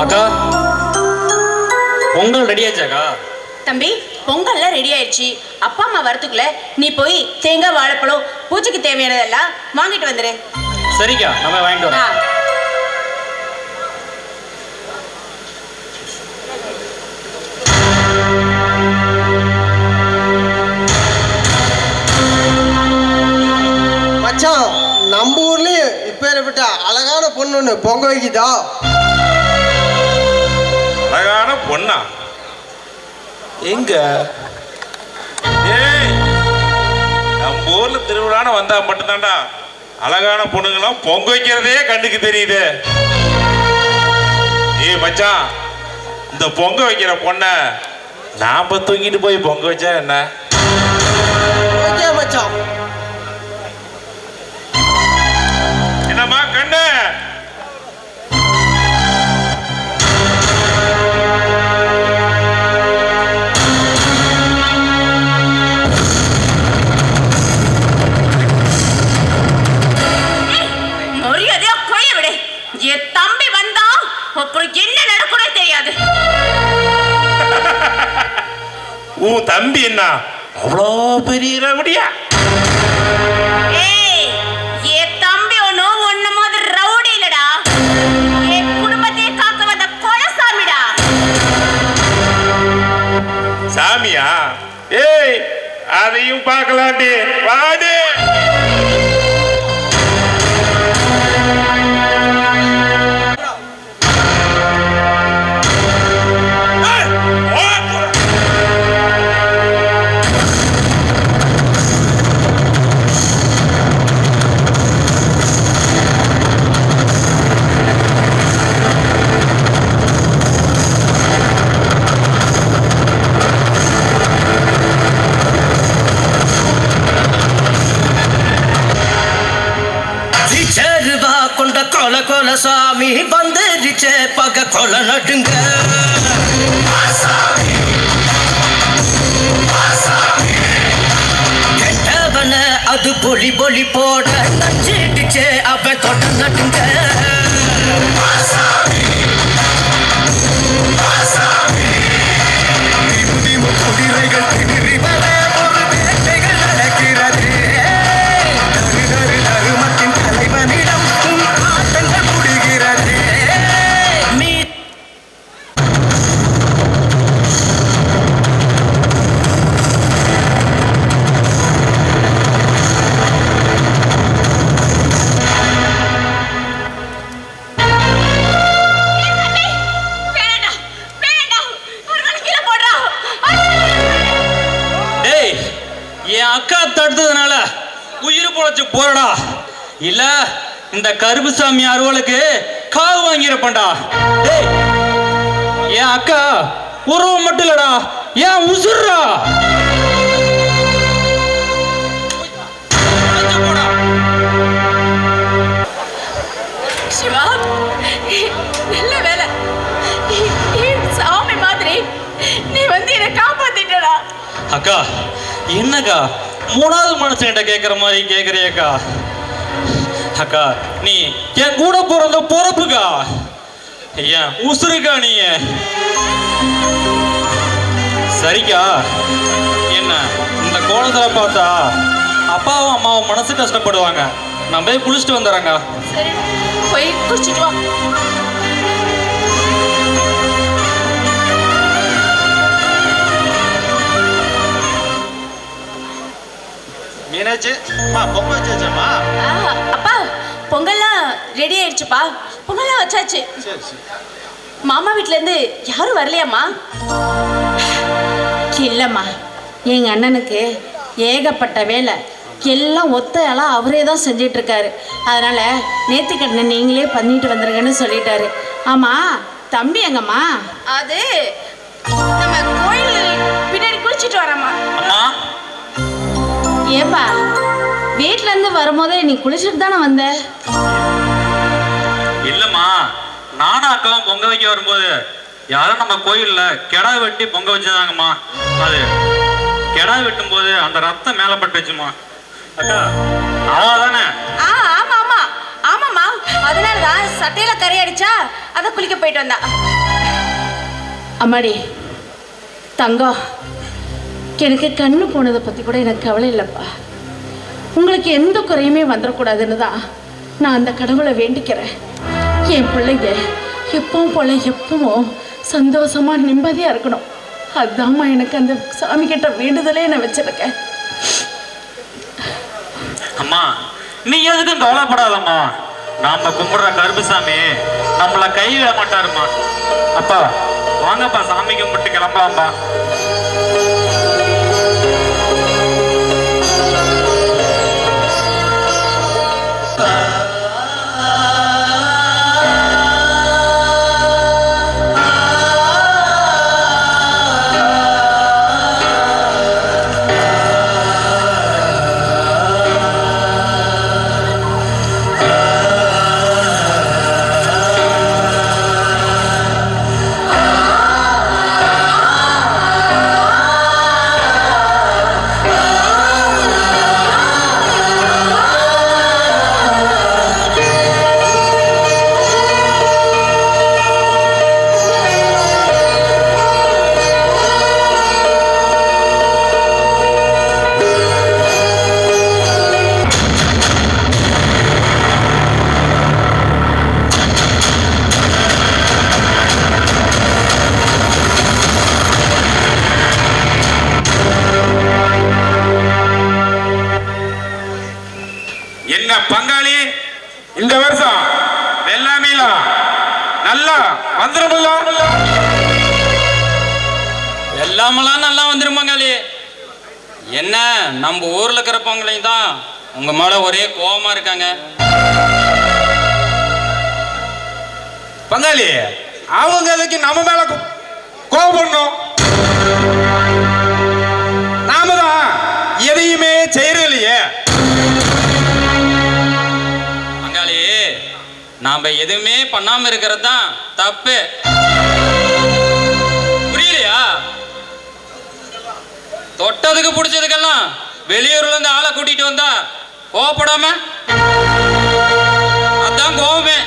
அக்கா, பொங்கல் ரெடி ஆச்சாக்கா? தம்பி, பொங்கல்லாம் ரெடி ஆயிடுச்சு. அப்பா அம்மா வரத்துக்குள்ள நீ போய் தேங்காய், வாழைப்பழம், பூஜைக்கு தேவையானதெல்லாம் வாங்கிட்டு வந்துரு. சரிக்கா, நம்ம வாங்கிட்டு வரோம். மச்சான், நம்ம ஊர்லயும் இப்பேற்பட்ட அழகான பொண்ணு ஒன்று பொங்க வைக்குதா? அழகான பொண்ணா எங்க ஏய் நம்ம ஊர்ல திருவிழான்னு வந்தா மட்டும்தான்டா அழகான பொண்ணுங்களாம் பொங்க வைக்கிறதே கண்ணுக்கு தெரியுது. ஏய் மச்சான், இந்த பொங்க வைக்கிற பொண்ண நாம தூக்கிட்டு போய் பொங்க வச்சா என்ன? மச்சான் என்னம்மா கண்ணு? மரியாதையா போய் விடு. என் தம்பி வந்தா அப்புறம் என்ன நடக்கும்னே தெரியாது. உன் தம்பி என்ன அவ்வளோ பெரிய ரவுடியா? ஏய், என் தம்பி ஒன்னும் ஒன்ன மாதிரி ரவுடி இல்லடா. என் குடும்பத்தை காக்க வந்த கொலசாமிடா. சாமியா? ஏய் அதையும் பார்க்கலாண்டி, வாடு. கொல கொல சாமி வந்துருச்சே பக கொல நடுங்க. கெட்டவன அது பொலி பொலி போட நச்சிடுச்சே அவ தொட நடுங்க. குதிரைகள் திணறி வர ஒரு வேட்டைகள் நடக்கிறது. தருமத்தின் தலைவனிடம் ஆட்டங்கள் முடிகிறது. என் அக்கா தடுத்ததுனால உயிர் பொழைச்சு போறடா, இல்ல இந்த கருப்புசாமி அறுவலுக்கு காவு வாங்கிருப்பா. என் அக்கா உறவு மட்டும் இல்லடா, ஏன் உசுர்றா. சிவா, நல்ல வேலை. சாமி மாதிரி நீ வந்து என்னை காப்பாத்திட்டடா. அக்கா என்னக்கா மூணாவது மனுஷன்கிட்ட கேட்குற மாதிரி கேட்குறியக்கா? அக்கா நீ என் கூட பிறந்த பொறப்புக்கா, ஐயா உசுருக்கா நீங்க. சரிக்கா, என்ன இந்த கோலத்தில் பார்த்தா அப்பாவும் அம்மாவும் மனசு கஷ்டப்படுவாங்க. நான் போய் குளிச்சுட்டு வந்துடுறேங்க. சரி, போய் குளிச்சுட்டு வா. மீனாச்சு, பொங்க வச்சாச்சாமா? அப்பா பொங்கல்லாம் ரெடி ஆயிடுச்சுப்பா. பொங்கல்லாம் வச்சாச்சு. சரி சரி. மாமா வீட்ல இருந்து யாரும் வரலையாம்மா? இல்லைம்மா, எங்கள் அண்ணனுக்கு ஏகப்பட்ட வேலை, எல்லாம் ஒத்தையெல்லாம் அவரே தான் செஞ்சிட்ருக்காரு. அதனால் நேர்த்திக்கடனை நீங்களே பண்ணிட்டு வந்துருங்கன்னு சொல்லிட்டாரு. ஆமாம், தம்பி எங்கம்மா? அது நம்ம கோயில் பின்னாடி குளிச்சுட்டு வரம்மா. அம்மா ஏப்பா, வீட்டிலேருந்து வரும்போதே நீ குளிச்சுட்டு தானே வந்த? இல்லைம்மா, நானும் அக்காவும் பொங்க வைக்க வரும்போது யாரும் நம்ம கோயிலில் கெடா வெட்டி பொங்க வச்சதாங்கம்மா. அது கெடா வெட்டும் போது அந்த ரத்தம் மேலே பட்டுச்சுமா. அக்கா அதானே? ஆமா ஆமா ஆமாம்மா, அதனால தான் சட்டையில கறி அடிச்சா அதை குளிக்க போயிட்டு வந்தா. அம்மாடி தங்கம், எனக்கு கண்ணு போனதை பற்றி கூட எனக்கு கவலை இல்லைப்பா. உங்களுக்கு எந்த குறையுமே வந்துடக்கூடாதுன்னு தான் நான் அந்த கடவுளை வேண்டிக்கிறேன். என் பிள்ளைங்க எப்பவும் போல எப்பவும் சந்தோஷமாக நிம்மதியாக இருக்கணும். அதுதான்மா எனக்கு அந்த சாமி கிட்ட வேண்டுதலே நான் வச்சிருக்கேன். அம்மா நீ எதுக்கும் கவலைப்படாதம்மா. நாம கும்பிடுற கருப்புசாமி நம்மளை கைவிட மாட்டாருமா. அப்பா வாங்கப்பா சாமி கும்பிட்டு கிளம்பலாம்ப்பா. என்ன பங்காளி, இந்த வருஷம் வெள்ளாமையில நல்லா வந்துருமில்ல? எல்லாமெல்லாம் நல்லா வந்துரும் பங்காளி. என்ன நம்ம ஊர்ல இருக்கிறப்பவங்களையும் தான் உங்க மேல ஒரே கோபமா இருக்காங்க. பங்காளி, அவங்க அதுக்கு நம்ம மேல கோபப்படணும். நாம தான் எதையுமே செய்யறது இல்லையே. பங்காளி, நாம எதுவுமே பண்ணாம இருக்கிறது தான் தப்பு. புரியலையா? தொட்டதுக்கு பிடிச்சதுக்கெல்லாம் வெளியூர்ல இருந்து ஆளை கூட்டிட்டு வந்தா கோவப்படாம, அதான் கோவமே.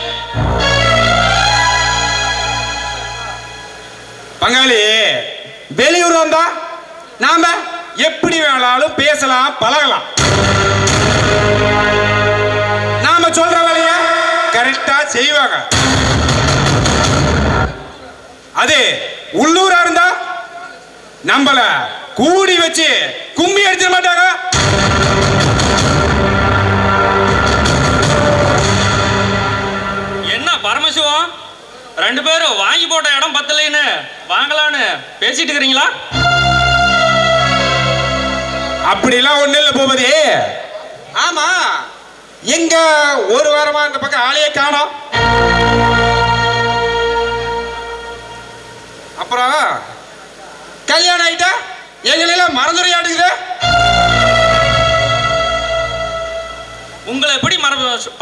பங்காளி, வெளியூர் வந்தா நாம எப்படி வேணாலும் பேசலாம், பழகலாம். நாம சொல்ற வேலைய கரெக்டா செய்வாங்க. அது உள்ளூரா இருந்தா நம்மள கூடி வச்சு கும்மி அடிச்சிட மாட்டாங்க. என்ன பரமசிவம், ரெண்டு பேரும் வாங்கி போட்ட இடம் பத்தலைன்னு வாங்கலான்னு பேசிட்டு இருக்கிறீங்களா? அப்படிலாம் ஒண்ணு இல்ல பூபதி. ஆமா, எங்க ஒரு வாரமா இந்த பக்கம் ஆளையே காணோம். அப்புறம் கல்யாணம் ஆயிட்டா எங்களெல்லாம் மறந்துடையாடுக்குது. உங்களை எப்படி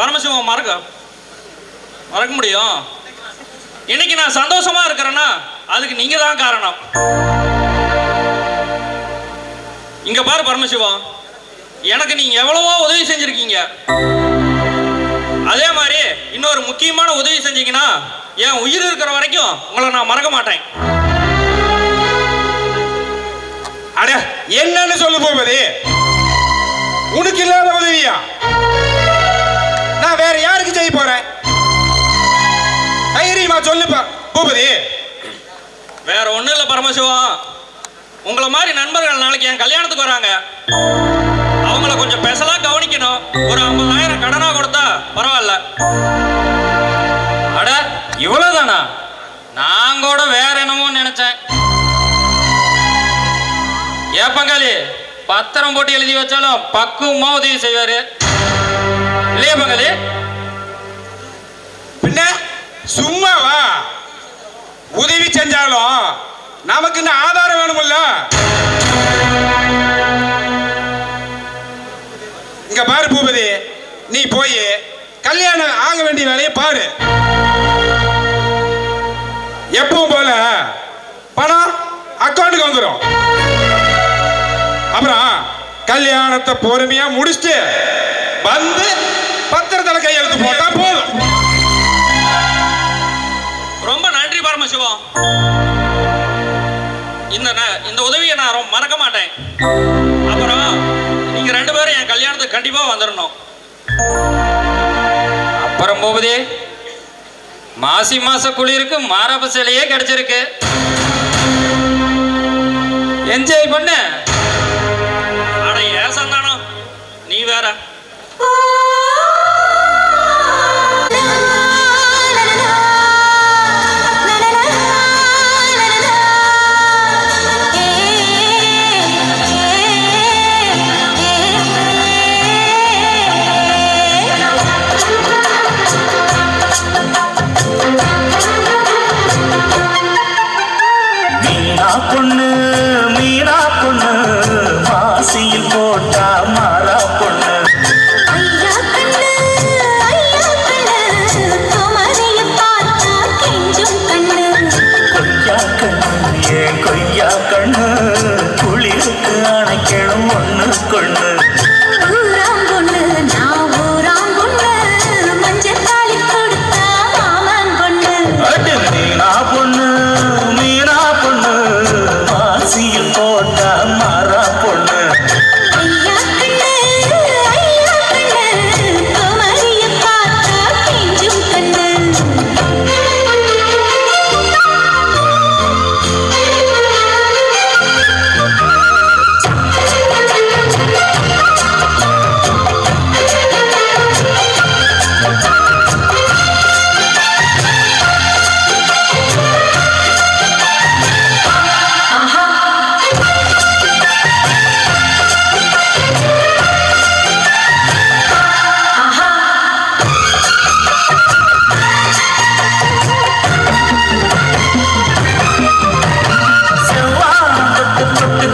பரமசிவம் மறக்க முடியும்? இன்னைக்கு நான் சந்தோஷமா இருக்கிறேன்னா அதுக்கு நீங்க தான் காரணம். இங்க பாரு பரமசிவம், எனக்கு நீங்க எவ்வளவோ உதவி செஞ்சிருக்கீங்க. அதே மாதிரி இன்னொரு முக்கியமான உதவி செஞ்சீங்கன்னா என் உயிர் இருக்கிற வரைக்கும் உங்களை நான் மறக்க மாட்டேன். அட, என்னன்னு சொல்லு பூபதி. உனக்கு இல்லாத உதவியா நான் வேற யாருக்கு செய்ய போறேன்? தைரியமா சொல்லுப்பா பூபதி. வேற ஒண்ணும் இல்ல பரமசிவம், உங்களை மாதிரி நண்பர்கள் நாளைக்கு என் கல்யாணத்துக்கு வராங்க. அவங்கள கொஞ்சம் ஸ்பெஷலா கவனிக்கணும். ஒரு 50,000 கடனா கொடுத்தா பரவாயில்ல. அட, இவ்வளவுதானா? நான் கூட வேற என்னமோ நினைச்சேன். ஏன் பங்காளி, பத்திரம் போட்டு எழுதி வச்சாலும் பக்குவமா உதவி செய்வாரு இல்லையா பங்காளி? பின்ன சும்மாவா? உதவி செஞ்சாலும் நமக்கு இந்த ஆதாரம் வேணும்ல. இங்க பாரு பூபதி, நீ போய் கல்யாணம் ஆக வேண்டிய வேலையை பாரு. எப்பவும் போல பணம் அக்கௌண்ட்டுக்கு வந்துடும். அப்புறம் கல்யாணத்தை பொறுமையா முடிச்சுட்டு வந்து பத்திரத்தில் கையெழுத்து போட்டா போதும். ரொம்ப நன்றி பரமசிவம். இந்த உதவியை நான் மறக்க மாட்டேன். அப்புறம் நீங்க ரெண்டு பேரும் என் கல்யாணத்துக்கு கண்டிப்பா வந்துடணும். அப்புறம் பூபதி, மாசி மாச குளிருக்கு மாரப்ப சிலையே கிடைச்சிருக்கு. என்ஜாய் பண்ண. அட ஏன் சந்தானம், நீ வேற. பொண்ணு மீனா பொண்ணு மாசியில் போட்டா மாறா பொண்ணு கொய்யா கண்ணு ஏன் கொய்யா கண்ணு குளிருக்கு அணைக்கணும் ஒண்ணு கொண்ணு மீனா பொண்ணு மீனா பொண்ணு மாசியில் போட்டா மாறா பொண்ணு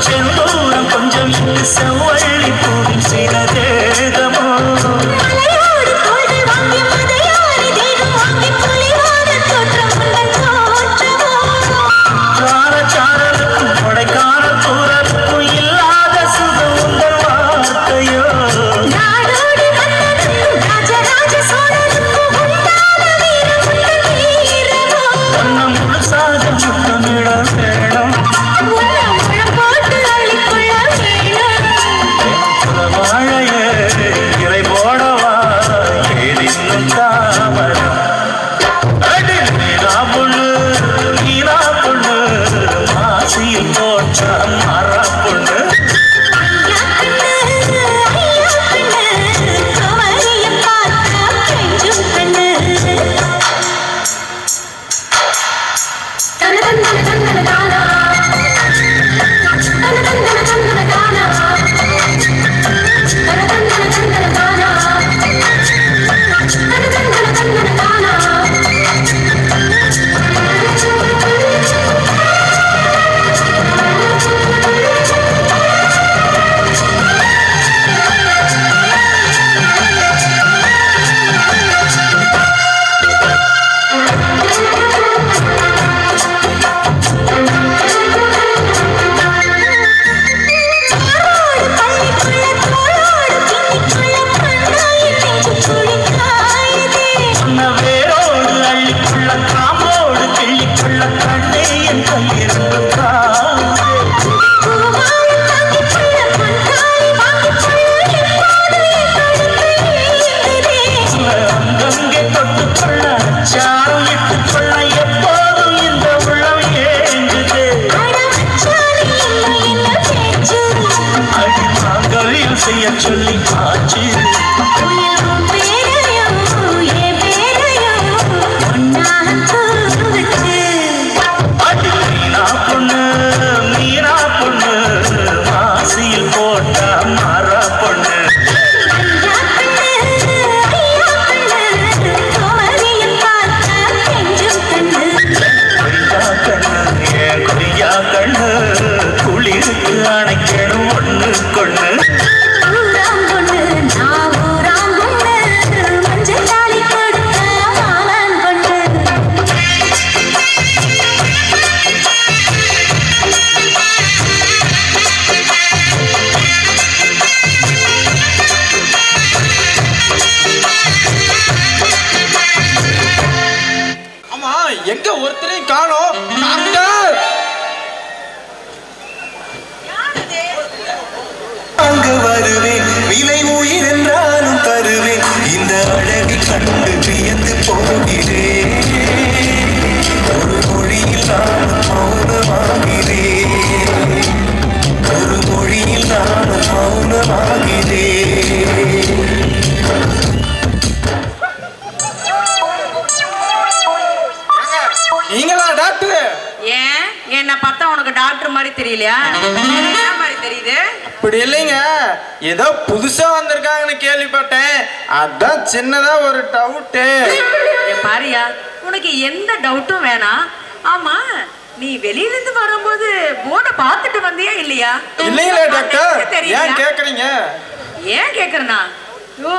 செந்தூரம் கொஞ்சம் இட்டு செவ்வள்ளி பூவின் சில தேகமோ சாரலுக்கும் கொடைக்கானல் தூரலுக்கும் இல்லாத சுகம் உங்கள் வார்த்தையோ ஒன்ன முழுசாக முத்தமிட வேணும் வாழையே இலை போடவா ஏதின்னும் தாமரம் அடி மீனா பொண்ணு மீனா பொண்ணு மாசியில் போட்ட மர பொண்ணு வேரோடு அள்ளிக்குள்ள காம்போடு கிள்ளிக்குள்ள கண்ணே என் கையிருந்து அங்கங்கே தொட்டுக்கொள்ள சாரம் இட்டுக்கொள்ள எப்போதும் இந்த உள்ளம் ஏங்குது அடி மாங்கலில் செய்ய சொல்லி ஆச்சு மீனா பொண்ணு மீனா பொண்ணு மாசியில் போட்டா மாறா பொண்ணு கொய்யா கண்ணு ஏன் கொய்யா கண்ணு குளிருக்கு அணைக்கணும் ஒண்ணு கொண்ணு எங்க ஒருத்தரையும் காணோம். அங்கு வருவேன் விலை உயிர் என்றாலும் தருவேன் இந்த அழகை கண்டு வியந்து போகிறேன் ஒரு மொழியில் நான் மௌனமாகிறேன் ஒரு மொழியில் நான் மௌனமாகிறேன் நீங்களா டாக்டர்? ஏன் என்ன பார்த்தா உனக்கு டாக்டர் மாதிரி தெரியலையா? என்ன மாதிரி தெரியுது? அப்படி இல்லைங்க, ஏதோ புதுசா வந்திருக்காங்கன்னு கேள்விப்பட்டேன், அதான் சின்னதா ஒரு டவுட்டு. பாரியா, உனக்கு எந்த டவுட்டும் வேணாம். ஆமா, நீ வெளியில இருந்து வரும்போது போர்டை பார்த்துட்டு வந்தியா இல்லையா? இல்லைங்களா டாக்டர்? ஏன் கேக்குறீங்க? ஏன் கேக்குறேனா? ஓ,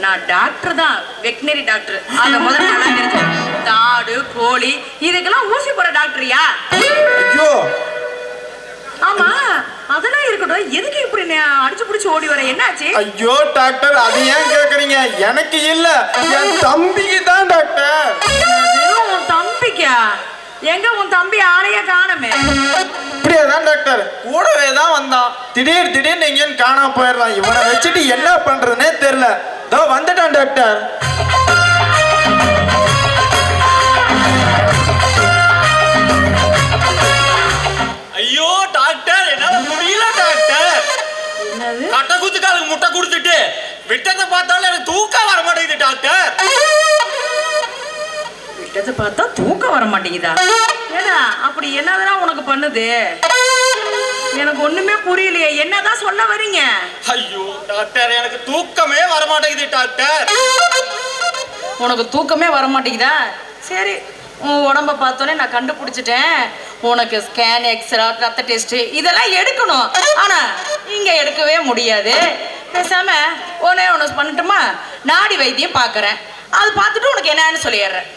நான் டாக்டர் தான், வெட்டினரி டாக்டர். அத முதல்ல நல்லா தெரிஞ்சு. தாடு கோழி இதுக்கெல்லாம் ஊசி போட டாக்டரியா? ஐயோ, ஆமா, அதெல்லாம் இருக்கட்டும். எதுக்கு இப்படி அடிச்சு புடிச்சு ஓடி வர? என்னாச்சு? ஐயோ டாக்டர், அது ஏன் கேக்குறீங்க? எனக்கு இல்ல, என் தம்பிக்கு தான் டாக்டர். உன் தம்பிக்கா? எங்க உன் தம்பி ஆளைய காணமே? இப்படியேதான் டாக்டர், கூடவே தான் வந்தான். திடீர்னு எங்கேன்னு காணாம போயிடுறான். இவனை வச்சுட்டு என்ன பண்றதுன்னே தெரியல. இதோ வந்துட்டான் டாக்டர். ஐயோ டாக்டர், என்னால முடியல டாக்டர். கட்ட குத்துக்காலுக்கு முட்டை கொடுத்துட்டு விட்டத்தை பார்த்தாலும் எனக்கு தூக்கம் வர மாட்டேங்குது டாக்டர். விட்டத்தை பார்த்தா தூக்கம் வர மாட்டேங்குதா? ஏடா, அப்படி என்னதான் உனக்கு பண்ணுது? எனக்கு ஒண்ணுமே புரியலையே. என்னதான் சொல்ல வரீங்க? ஐயோ டாக்டர், எனக்கு தூக்கமே வர மாட்டேங்குது டாக்டர். உனக்கு தூக்கமே வர மாட்டேங்குதா? சரி, உன் உடம்ப பார்த்தோன்னே நான் கண்டுபிடிச்சிட்டேன். உனக்கு ஸ்கேன், எக்ஸ்ரே, ரத்த டெஸ்ட் இதெல்லாம் எடுக்கணும். ஆனா இங்க எடுக்கவே முடியாது. பேசாம ஒன்று பண்ணட்டுமா? நாடி வைத்தியம் பார்க்கறேன். அது பார்த்துட்டு உனக்கு என்னன்னு சொல்லிடுறேன்.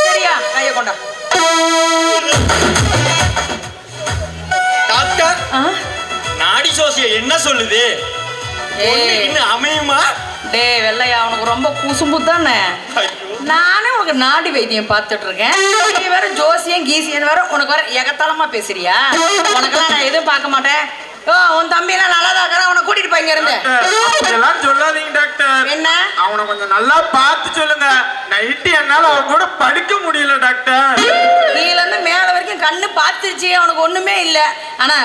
சரியா? கையை கொண்டா. டாக்டர், நாடி சோசியம் என்ன சொல்லுது? இன்னும் அமையுமா? டே வெள்ளையா, உனக்கு ரொம்ப குசும்பு தானே. நானே உனக்கு நாடி வைத்தியம் பார்த்துட்டு இருக்கேன். நீ வேற ஜோசியம் கீசியன் வேற உனக்கு வேற எகத்தாளமா பேசுறியா? உனக்கெல்லாம் நான் எதுவும் பார்க்க மாட்டேன். ஓ, உன் தம்பி எல்லாம் நல்லாதான் இருக்கிறான். அவனை கூட்டிட்டு போய் இங்க இருந்து. அப்படியெல்லாம் சொல்லாதீங்க டாக்டர். என்ன? அவனை கொஞ்சம் நல்லா பார்த்து சொல்லுங்க. நைட்டு என்னால அவன் கூட படிக்க முடியல டாக்டர். கீழ இருந்து மேல வரைக்கும் கண்ணு பார்த்துருச்சு, அவனுக்கு ஒண்ணுமே இல்ல. ஆனா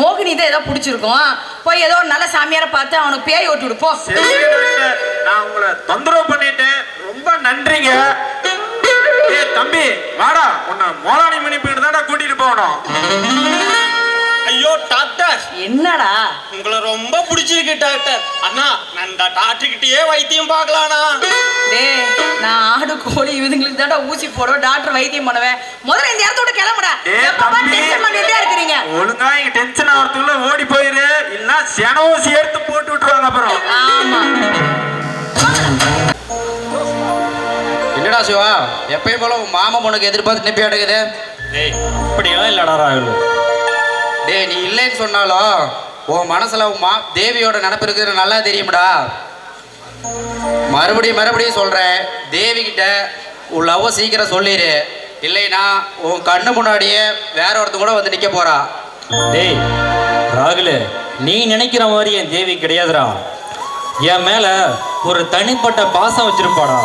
மோகினி தான் ஏதோ பிடிச்சிருக்கும். போய் ஏதோ ஒரு நல்ல சாமியாரை பார்த்து அவனுக்கு பேய் ஓட்டி விடுப்போ. சரி டாக்டர், நான் உங்களை தொந்தரவு பண்ணிட்டேன். ரொம்ப நன்றிங்க. ஏ தம்பி, வாடா, உன்னை மோலானி மணி போயிட்டு தான்டா கூட்டிட்டு போகணும். ஐயோ டாக்டர், என்னடா? உங்களை ரொம்ப பிடிச்சிருக்கு டாக்டர். அண்ணா, நான் இந்த டாக்டர் கிட்டயே வைத்தியம் பார்க்கலானா? டேய், நான் ஆடு கோழி இதுங்களுக்கு தான்டா ஊசி போடுவேன், டாக்டர் வைத்தியம் பண்ணுவேன். முதல்ல இந்த இடத்தோட கிளம்புடா. எப்பப்பா டென்ஷன் பண்ணிட்டே இருக்கீங்க? ஒழுங்கா இங்க டென்ஷன் ஆகிறதுக்குள்ள ஓடி போயிரு, இல்ல செனவும் சேர்த்து போட்டு விட்டுருவாங்க அப்புறம். ஆமா. என்னடா சிவா, எப்பயும் போல உன் மாமா உனக்கு எதிர்பார்த்து நிப்பி அடக்குது. டேய், அப்படியெல்லாம் இல்லடா ராகுல். டேய், நீ இல்லைன்னு சொன்னாலும் உன் மனசுல உன் தேவியோட நினப்பு இருக்கிறது நல்லா தெரியும்டா. மறுபடியும் சொல்றேன், தேவி கிட்ட உன் லவ் சீக்கிரம் சொல்லிடு. இல்லைன்னா உன் கண்ணு முன்னாடியே வேற ஒருத்தர் கூட வந்து நிக்க போறா. டேய் ராகுல், நீ நினைக்கிற மாதிரி என் தேவி கிடையாதுடா. என் மேல ஒரு தனிப்பட்ட பாசம் வச்சிருப்பாடா.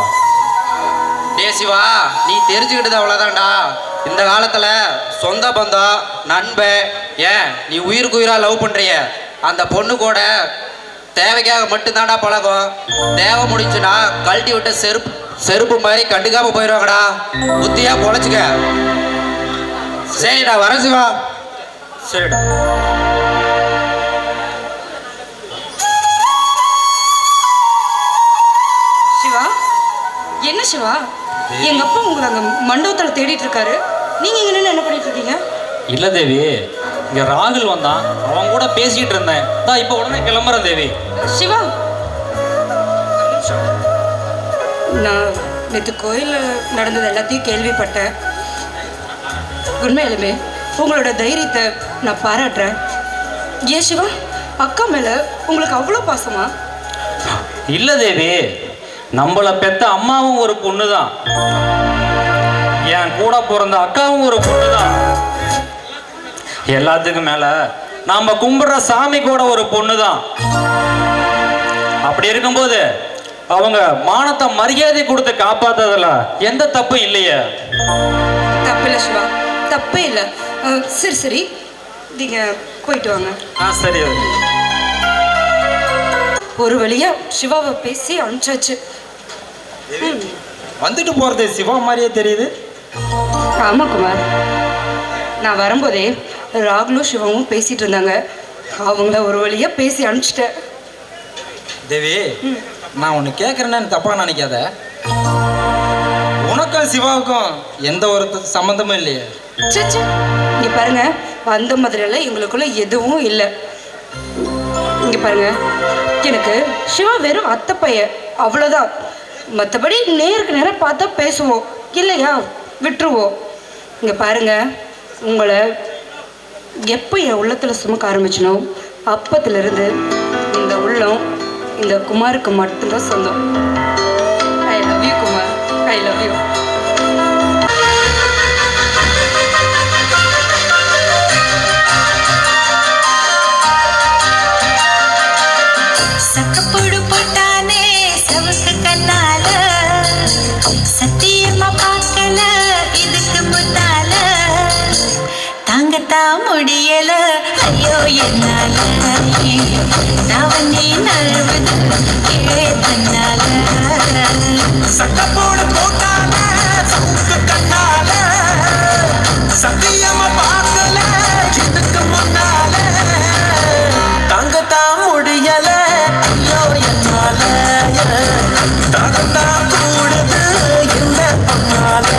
டே சிவா, நீ தெரிஞ்சுக்கிட்டது அவ்வளோதான்டா. இந்த காலத்தில் சொந்த பந்தம், நண்பன், ஏன் நீ உயிருக்கு உயிராக லவ் பண்ணுறிய அந்த பொண்ணு கூட தேவைக்காக மட்டும்தான்டா பழகும். தேவை முடிஞ்சுன்னா கழட்டி விட்ட செருப்பு மாதிரி கண்டுக்காம போயிடுவாங்கடா. புத்தியா பொழைச்சிக்க. சரிடா, வர சிவா. சரிடா. சிவா, என்ன சிவா, எங்க அப்பா உங்களை அங்க மண்டபத்தில் தேடிட்டு இருக்காரு. நீங்க இங்க நின்று என்ன பண்ணிட்டு இருக்கீங்க? இல்ல தேவி, இங்க ராகுல் வந்தான், அவன் கூட பேசிட்டு இருந்தேன். தான் இப்ப உடனே கிளம்புறேன் தேவி. சிவா, நான் நேற்று கோயிலில் நடந்தது எல்லாத்தையும் கேள்விப்பட்டேன். உண்மையிலுமே உங்களோட தைரியத்தை நான் பாராட்டுறேன். ஏன் சிவா, அக்கா மேலே உங்களுக்கு அவ்வளோ பாசமா? இல்ல தேவி, நம்மள பெத்த அம்மாவும் ஒரு பொண்ணு தான், என் கூட பிறந்த அக்காவும் ஒரு பொண்ணு தான், எல்லாத்துக்கும் மேல நாம கும்பிடுற சாமி கூட ஒரு பொண்ணு தான். அப்படி இருக்கும்போது அவங்க மானத்தை மரியாதை கொடுத்து காப்பாத்ததுல எந்த தப்பும் இல்லையே. தப்பு இல்லை சிவா, தப்பே இல்லை. சரி நீங்க போயிட்டு வாங்க. சரி. ஒரு வழியா சிவாவை பேசி அனுப்பிச்சாச்சு. வந்துட்டு போறது சிவா மாதிரியே தெரியுது. ஆமா குமார், நான் வரும்போதே ராகுலும் சிவாவும் பேசிட்டு இருந்தாங்க. அவங்கள ஒரு வழியா பேசி அனுப்பிச்சிட்டேன். தேவி, நான் ஒன்று கேட்குறேன்னு தப்பாக நினைக்காத. உனக்கும் சிவாவுக்கும் எந்த ஒரு சம்மந்தமும் இல்லையே. சச்சா, இங்க பாருங்க, அந்த மாதிரியெல்லாம் எங்களுக்குள்ள எதுவும் இல்லை. இங்க பாருங்க, எனக்கு சிவா வெறும் அத்தை பையன், அவ்வளோதான். மற்றபடி நேருக்கு நேரம் பார்த்தா பேசுவோம், இல்லையா விட்டுருவோம். இங்க பாருங்க, உங்களை எப்போ என் உள்ளத்தில் சுமக்க ஆரம்பிச்சனோ அப்பத்திலிருந்து இந்த உள்ளம் இந்த குமாருக்கு மட்டும்தான் சொந்தம். I love you Kumar, I love you. சக்கப்போடு போட்டானே சவுக்கு கண்ணால, சத்தியமா பார்க்கல இதுக்கு முன்னால, தாங்கத்தான் முடியல ஐயோ என்னால, தாவணி நழுவுது கீழே தன்னால. சக்கப்போடு போட்டான சவுக்கு கண்ணால, சத்தியமா பார்க்கல இதுக்கு முன்னால, தாங்கத்தான் முடியல ஐயோ என்னால, தாங்கத்தான் கூடுது என்ன பண்ணால.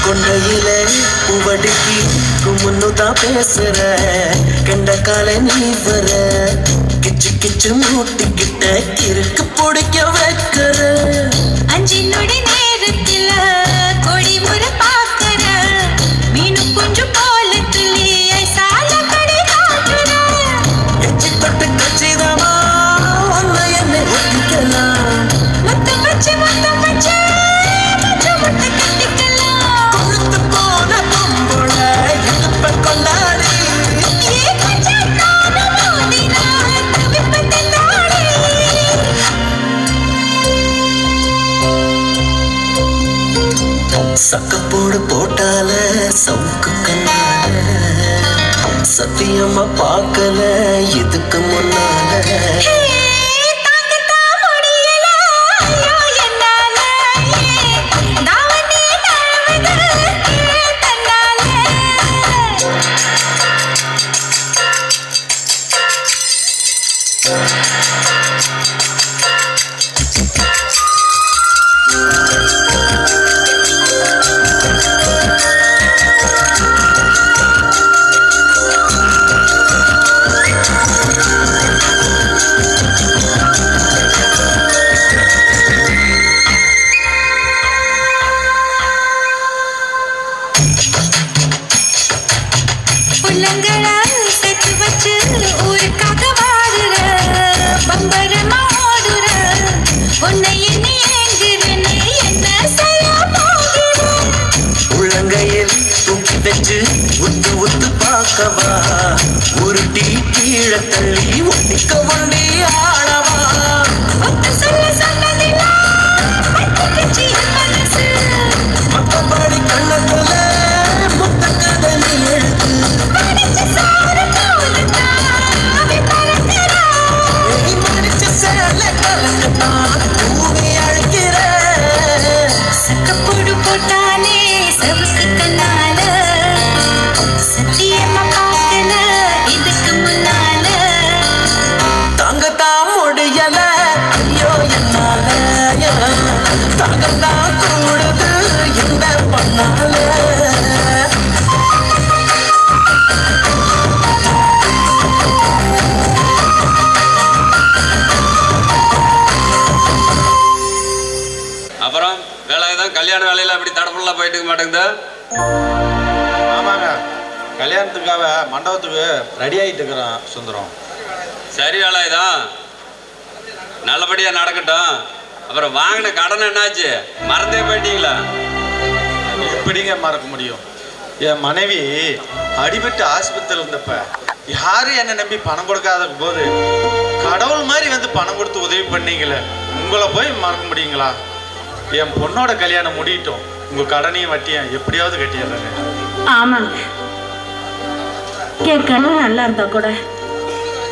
கொண்டையில பூவடுக்கி குமுன்னுதான் பேசுற, கண்ட கால நீ வர, கிச்சு கிச்சு மூட்டிக்கிட்ட கிறுக்கு பிடிக்க வைக்கிற. அஞ்சு நொடி நேரத்துல கொடி முறை பார்க்கற, மீனு குஞ்சு போல துள்ளி சால கடை காட்டுற. எச்சி தொட்டு கச்சிதமா ஒன்ன என்னை ஒட்டிக்கலாம், முத்தம் வச்சு முத்தம் வச்சு முச்ச முட்டை கட்டிக்கலாம். கொழுத்து போன பொம்புள இடுப்ப கொண்டாடி, ஏ கச்சாத்தான மோதினா தவிப்பத்தை தாடி. சக்கப்போடு போட்டால சவுக்கு கண்ணால, சத்தியமா பார்க்கல இதுக்கு முன்னால. தாங்கத்தான் முடியல ஐயோ என்னால, தாவணி நழுவுது கீழே தன்னால. உள்ளங்களா சேர்த்து வச்சு ஊருக்காக வாடுற, பம்பரமா ஓடுற, உன்னை எண்ணி ஏங்குறேன்னு என்ன செய்ய போகிற. உள்ளங்கையில் தூக்கி வச்சு உத்து உத்து பார்க்கவா, உருட்டி கீழே தள்ளி ஒட்டிக்க வண்டி ஆடவா. ஒத்து சொல்ல சொன்னதில்லை பட்டுக்குச்சி என் மனசு, மத்தபடி கண்ணத்துல முத்த கதை நீ எழுது. படிச்ச சாறு போலத்தான் அவன் பறக்கிறான். நீ மடிச்ச சேலை கலக்கத்தான் தூவி அழைக்கிற. சக்கப்போடு போட்டானே சவுக்கு கண்ணால, சத்தியமா பார்க்கல இதுக்கு முன்னால, தாங்கத்தான் முடியல ஐயோ என்னால, தாங்கத்தான் கூடுது என்ன பண்ணால. அப்புறம் வேலை தான் கல்யாண வேலையில் அப்படி தடப்பெல்லாம் போயிட்டு இருக்க மாட்டேங்குது. ஆமாங்க, கல்யாணத்துக்காக மண்டபத்துக்கு ரெடி ஆகிட்டு இருக்கிறான் சுந்தரம். சரி வேலை தான் நல்லபடியாக நடக்கட்டும். அப்புறம் வாங்கின கடன் என்னாச்சு, மறந்தே போயிட்டீங்களா? எப்படிங்க மறக்க முடியும்? என் மனைவி அடிபட்டு ஆஸ்பத்திரியில் இருந்தப்ப யாரும் என்னை நம்பி பணம் கொடுக்காத போது கடவுள் மாதிரி வந்து பணம் கொடுத்து உதவி பண்ணீங்களே, உங்களை போய் மறக்க முடியுங்களா? என் பொண்ணோட கல்யாணம் முடியட்டும், உங்கள் கடனையும் வட்டியும் எப்படியாவது கட்டிடுறேங்க. ஆமாங்க, என் கண்ணு நல்லா இருந்தா கூட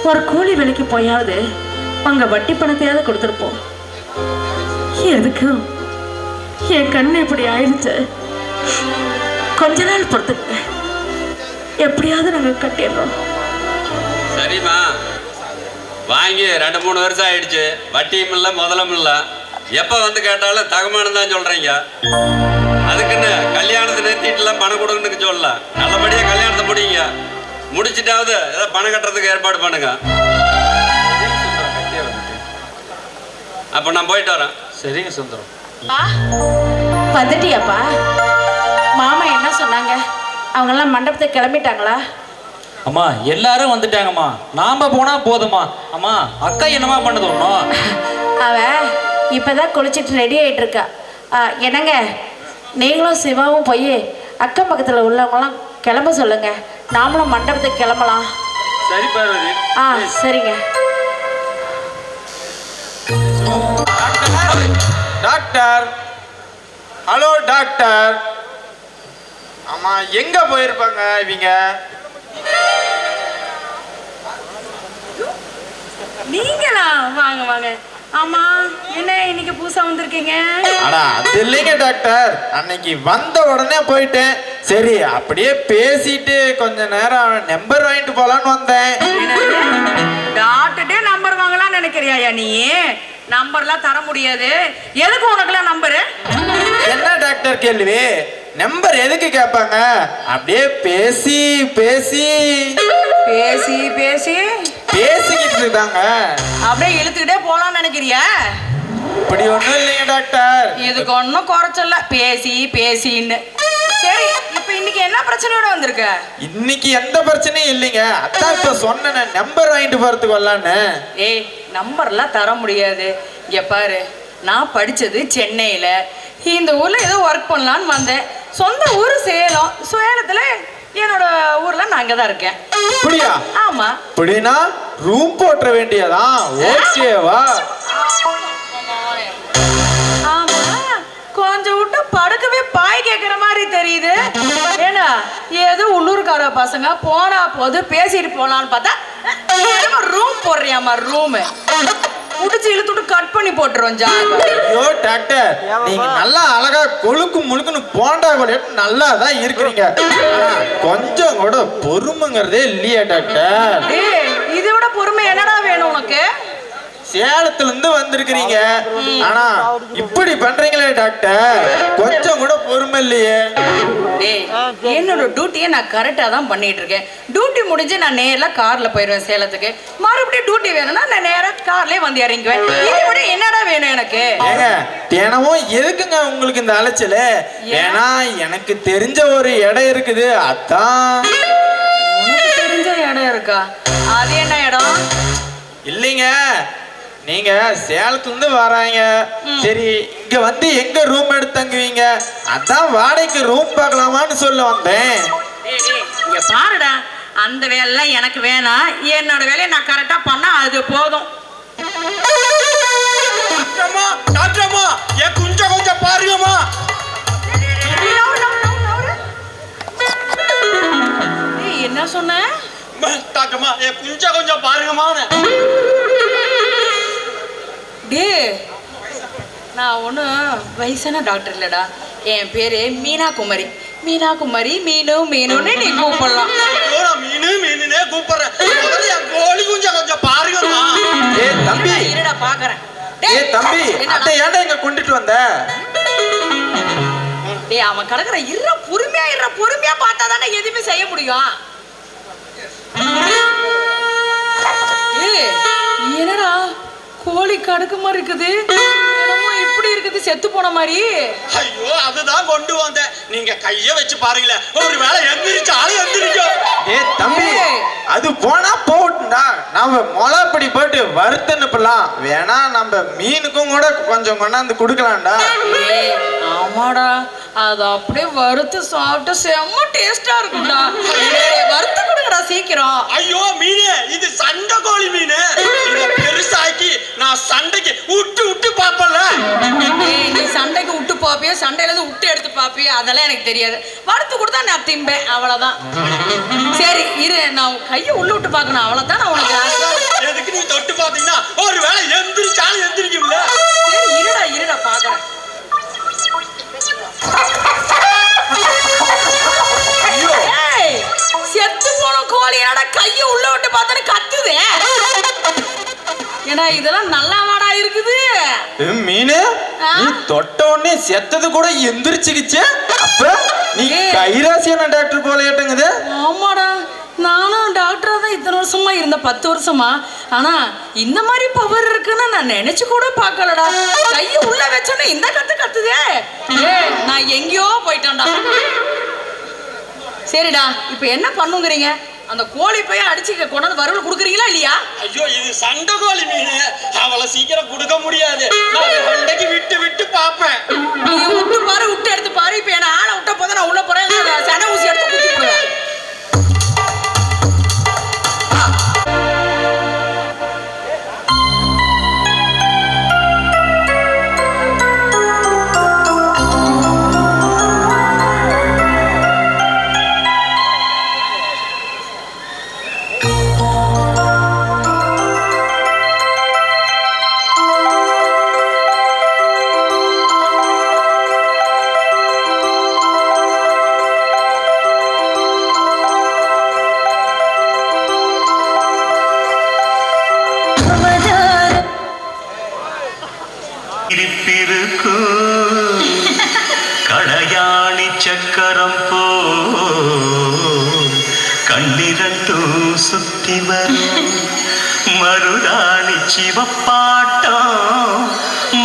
ஒரு கூலி வேலைக்கு போயாவது உங்க வட்டி பணத்தையாவது கொடுத்துருப்போம். எதுக்கும் என் கண்ணு இப்படி ஆயிடுச்சு. கொஞ்ச நாள் பொறுத்துக்க, எப்படியாவது நாங்கள் கட்டிடுறோம். சரிம்மா, வாங்கி 2-3 வருஷம் ஆயிடுச்சு. வட்டியும் இல்லை முதலும் இல்லை. எப்போ வந்து கேட்டாலும் தகமானம் தான் சொல்கிறீங்க. அதுக்குன்னு கல்யாணத்தை நிறுத்திட்டுலாம் பணம் கொடுக்கணுன்னு சொல்லல. நல்லபடியாக கல்யாணத்தை முடியுங்க. முடிச்சிட்டாவது ஏதோ பணம் கட்டுறதுக்கு ஏற்பாடு பண்ணுங்க. அப்போ நான் போயிட்டு வரேன். சரிங்க சுந்தரம். வந்துட்டியாப்பா? மாமா என்ன சொன்னாங்க? அவங்கெல்லாம் மண்டபத்துக்கு கிளம்பிட்டாங்களா? அம்மா எல்லாரும் வந்துட்டாங்கம்மா, நாம போனா போதுமா? அம்மா அக்கா என்னமா பண்ணுது ஒன்றும்? அவ இப்பதான் குளிச்சுட்டு ரெடி ஆயிட்டு இருக்கா. என்னங்க, நீங்களும் சிவாவும் போய் அக்கம் பக்கத்தில் உள்ளவங்களாம் கிளம்ப சொல்லுங்க. நாமளும் மண்டபத்துக்கு கிளம்பலாம். சரி பார்வதி. சரிங்க. Doctor, hello doctor. ஆமா, எங்க போயிருப்பாங்க இவங்க? நீங்களா? வாங்க வாங்க. ஆமா, என்ன இன்னைக்கு புதுசா வந்திருக்கீங்க? ஆனா அது இல்லைங்க டாக்டர், அன்னைக்கு வந்த உடனே போயிட்டேன். சரி அப்படியே பேசிட்டு கொஞ்ச நேரம் நம்பர் வாங்கிட்டு போலான்னு வந்தேன். டாக்டர்டே நம்பர் வாங்கலாம்னு நினைக்கிறியா நீ? நம்பர்லாம் தர முடியாது. எதுக்கு உனக்குலாம் நம்பரு? என்ன டாக்டர் கேள்வி? நம்பர் எதுக்கு கேட்பாங்க? அப்படியே பேசி பேசி பேசி பேசி பேசிக்கிட்டு இருக்காங்க. அப்படியே இழுத்துக்கிட்டே போலாம்னு நினைக்கிறியா? இப்படி ஒண்ணும் இல்லைங்க டாக்டர். இதுக்கு ஒன்றும் குறைச்சல, பேசி பேசின்னு. சரி, இப்போ இன்னைக்கு என்ன பிரச்சனையோட வந்திருக்க? இன்னைக்கு எந்த பிரச்சனையும் இல்லைங்க. அதான் இப்ப சொன்னேன் நம்பர் வாங்கிட்டு போறதுக்கு வரலான்னு. ஏய், நம்பர்லாம் தர முடியாது. இங்க பாரு, நான் படிச்சது சென்னையில, இந்த ஊர்ல ஏதோ ஒர்க் பண்ணலான்னு வந்தேன். சொந்த ஊர் சேலம். சேலத்துல என்னோட ஊர்ல நான் அங்கதான் இருக்கேன். அப்படியா? ஆமா. அப்படின்னா ரூம் போட்ட வேண்டியதான். ஓகேவா? ஆமா, கொஞ்சம் விட்டு படுக்கவே பாய் கேட்குற மாதிரி தெரியுது. ஏன்னா ஏதோ உள்ளூர்கார பசங்க போனா போது பேசிட்டு போலான்னு பார்த்தா ரூம் போடுறியாமா? ரூமு முடிச்சு இழுத்துட்டு கட் பண்ணி போட்டுருவோம். ஐயோ டாக்டர், நீங்க நல்லா அழகா கொழுக்கு முழுக்குன்னு போண்டா கூட நல்லா தான் இருக்கிறீங்க. கொஞ்சம் கூட பொறுமைங்கிறதே இல்லையா டாக்டர்? இதை விட பொறுமை என்னடா வேணும் உனக்கு? சேலத்துல இருந்து வந்திருக்கிறீங்க, ஆனா இப்படி பண்றீங்களே டாக்டர், கொஞ்சம் கூட பொறுமை இல்லையே. என்னோட டியூட்டியை நான் கரெக்டாக தான் பண்ணிட்டு இருக்கேன். டியூட்டி முடிஞ்சு நான் நேரில் கார்ல போயிடுவேன் சேலத்துக்கு. மறுபடியும் டியூட்டி வேணும்னா நான் நேராக கார்லயே வந்து இறங்குவேன். இதை விட என்னடா வேணும் எனக்கு? ஏங்க தினமும் எதுக்குங்க உங்களுக்கு இந்த அலைச்சல்? ஏன்னா எனக்கு தெரிஞ்ச ஒரு இடம் இருக்குது, அதான். உனக்கு தெரிஞ்ச இடம் இருக்கா? அது என்ன இடம்? இல்லைங்க, நீங்க சேலத்துல இருந்து வராங்க, சரி இங்க வந்து எங்க ரூம் எடுத்து தங்குவீங்க, அதான் வாடகைக்கு ரூம் பார்க்கலாமான்னு சொல்ல வந்தேன். இங்க பாருடா, அந்த வேலை எனக்கு வேணாம். என்னோட வேலையை நான் கரெக்டா பண்ணா அது போதும். டாக்டர்மா, ஏன் கொஞ்சம் பாருங்கம்மா. என்ன சொன்ன? டாக்டர்மா, ஏன் கொஞ்சம் பாருங்கம்மா. டே, நான் ஒன்றும் வயசான டாக்டர் இல்லடா. என் பேரு மீனா குமரி. மீனா குமரி, மீனு மீனுன்னு நீ கூப்பிடலாம். மீனு மீனுனே கூப்பிடுறேன். கோழி கொஞ்சம் பாருங்கம்மா. ஏ தம்பி, இருடா பாக்குறேன். ஏ தம்பி, அத்தை ஏன்டா இங்க கொண்டுட்டு வந்த? டேய், அவன் கிடக்குற பொறுமையா பார்த்தா தானே எதுவுமே செய்ய முடியும். என்னடா கோழி கடுக்கு மாதிரி இருக்குது, இப்படி இருக்குது, செத்து போன மாதிரி. ஐயோ, அதுதான் கொண்டு வந்தேன். நீங்க கைய வச்சு பாருங்களேன், ஒரு வேளை எந்திரிச்சாலும் எந்திரிக்கும். ஏ தம்பி, அது போனா போட்டுண்டா, நம்ம மொளப்படி போட்டு வறுத்து அனுப்பலாம். வேணா நம்ம மீனுக்கும் கூட கொஞ்சம் கொண்டாந்து கொடுக்கலாம்டா. ஆமாடா, அது அப்படியே வறுத்து சாப்பிட்டு செம்ம டேஸ்டா இருக்கும்டா. வறுத்து கொடுங்கடா சீக்கிரம். ஐயோ மீனே, இது சண்டை கோழி மீன். இத பெருசாக்கி நான் சண்டைக்கு விட்டு விட்டு பாப்பல. நீ சண்டைக்கு விட்டு பாப்பிய, சண்டையில இருந்து விட்டு எடுத்து பாப்பிய, அதெல்லாம் எனக்கு தெரியாது. வறுத்து கொடுத்தா நான் திம்பேன், அவ்வளவுதான். சரி இரு, நான் கையை உள்ள விட்டு பார்க்கணும், அவ்வளவுதான். நான் உனக்கு எதுக்கு நீ தொட்டு பாத்தீங்கன்னா ஒரு வேளை எந்திரிச்சாலும் எந்திரிக்கும்ல. சரி இருடா பாக்குறேன். செத்து போன கோழி என்னடா கையை உள்ள விட்டு பார்த்தா கத்துதே. ஏன்னா இதெல்லாம் நல்லாவாடா இருக்குது. மீனு, நீ தொட்ட உடனே செத்தது கூட எந்திரிச்சுக்கிச்சு. அப்ப நீ கைராசியான டாக்டர் போல ஏட்டுங்குது. ஆமாடா, நானும் டாக்டரா தான் இத்தனை வருஷமா இருந்த, 10 வருஷமா. ஆனா இந்த மாதிரி பவர் இருக்குன்னு நான் நினைச்சு கூட பார்க்கலடா. கையை உள்ள வச்சோன்னே இந்த கத்துதே. நான் எங்கேயோ போயிட்டேன்டா. சரிடா, இப்போ என்ன பண்ணுங்கிறீங்க? அந்த கோழி போய் அடிச்சு கொண்டாந்து வறுவல் கொடுக்குறீங்களா இல்லையா? ஐயோ, இது சண்டை கோழி மீன், அவளை சீக்கிரம் கொடுக்க முடியாது. நான் சண்டைக்கு விட்டு விட்டு பாப்பேன். நீ விட்டு பாரு, விட்டு எடுத்து பாரு. இப்போ என்ன ஆளை விட்ட போது நான் உள்ள போறேன், சன ஊசி எடுத்து குத்தி போடுவேன். கடையாணி சக்கரம் போ கண்ணிரண்டும் சுத்தி வரும் மருதாணி சிவப்பாட்டம்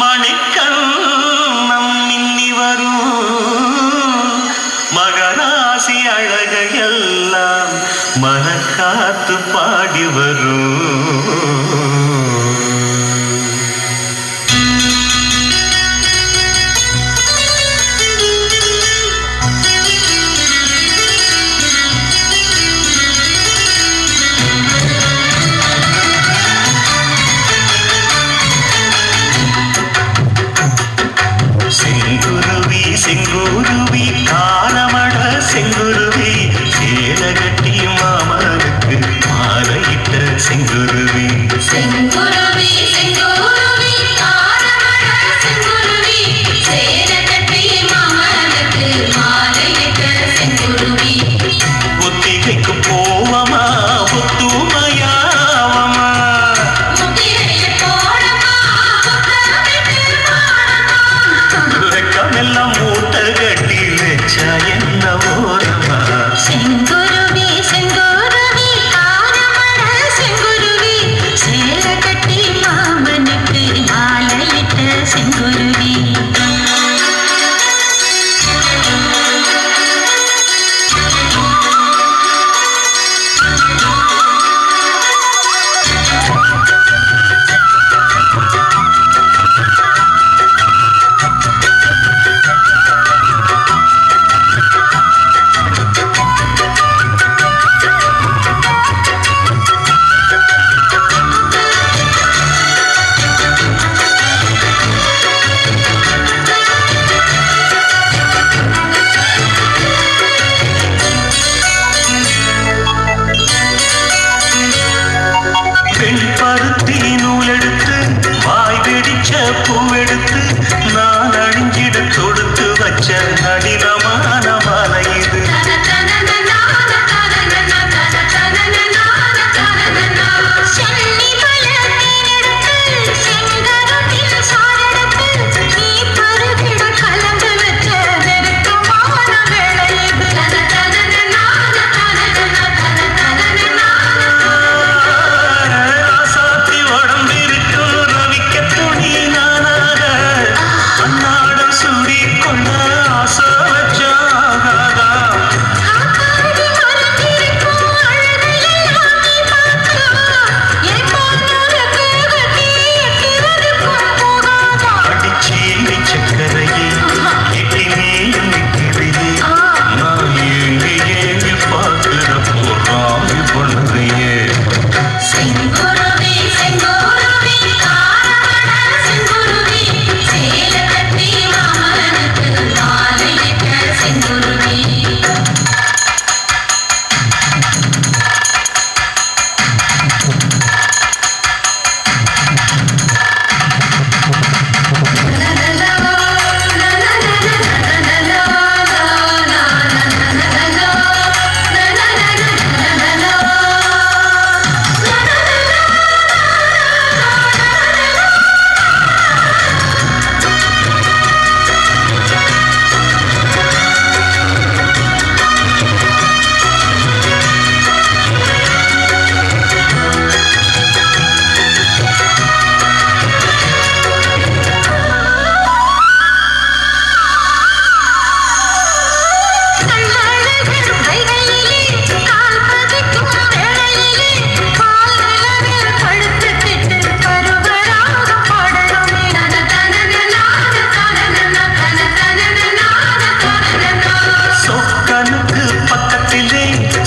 மணிக்கண்ணம் மின்னி வரும் மகராசி அழகையெல்லாம் மனக்காத்து பாடி வரும். செங்குருவி காலமட செங்குருவி சேலகட்டி மாமனுக்கு மாலையிட்ட செங்குருவி. செங்குருவி செங்குருவி காலமட செங்குருவி சேலகட்டி மாமனுக்கு மாலையிட்ட செங்குருவி. ஒத்திகைக்கு போவமா ஒத்துமையாவமா வெக்கமெல்லாம் மூட்டை கட்டி வச்சா என்ன ஓரமா. செங்குருவி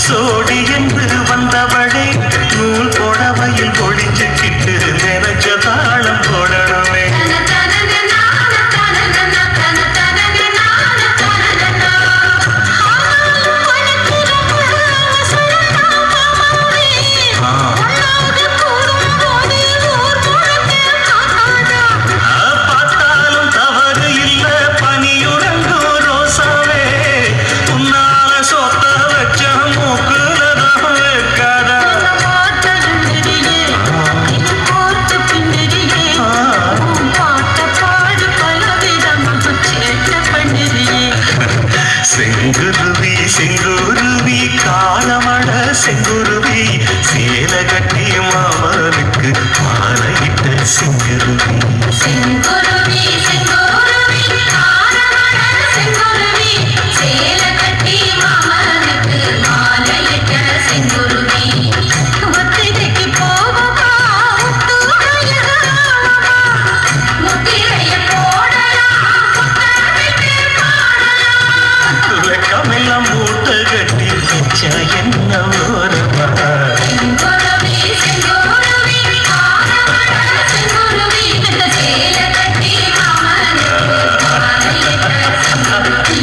சோடி என்று வந்தவளே நூல் புடவையில் ஒளிஞ்சுக்கிட்டு நினைச்ச தாளம் போடணுமே செங்குருவி செங்குருவி காலமட செங்குருவி சேல கட்டி மாமனுக்கு மாலையிட்ட செங்குருவி செங்குருவி செங்குருவி காலமட செங்குருவி சேல கட்டி மாமனுக்கு மாலையிட்ட செங்குருவி ஒத்திகைக்கு போவமா முத்திரைய போடலாம் வெக்கமெல்லாம் மூட்டை கட்டி வச்சா என்ன ஓரமா செங்குருவி செங்குருவி காலமட செங்குருவி சேல கட்டி மாமனுக்கு மாலையிட்ட செங்குருவி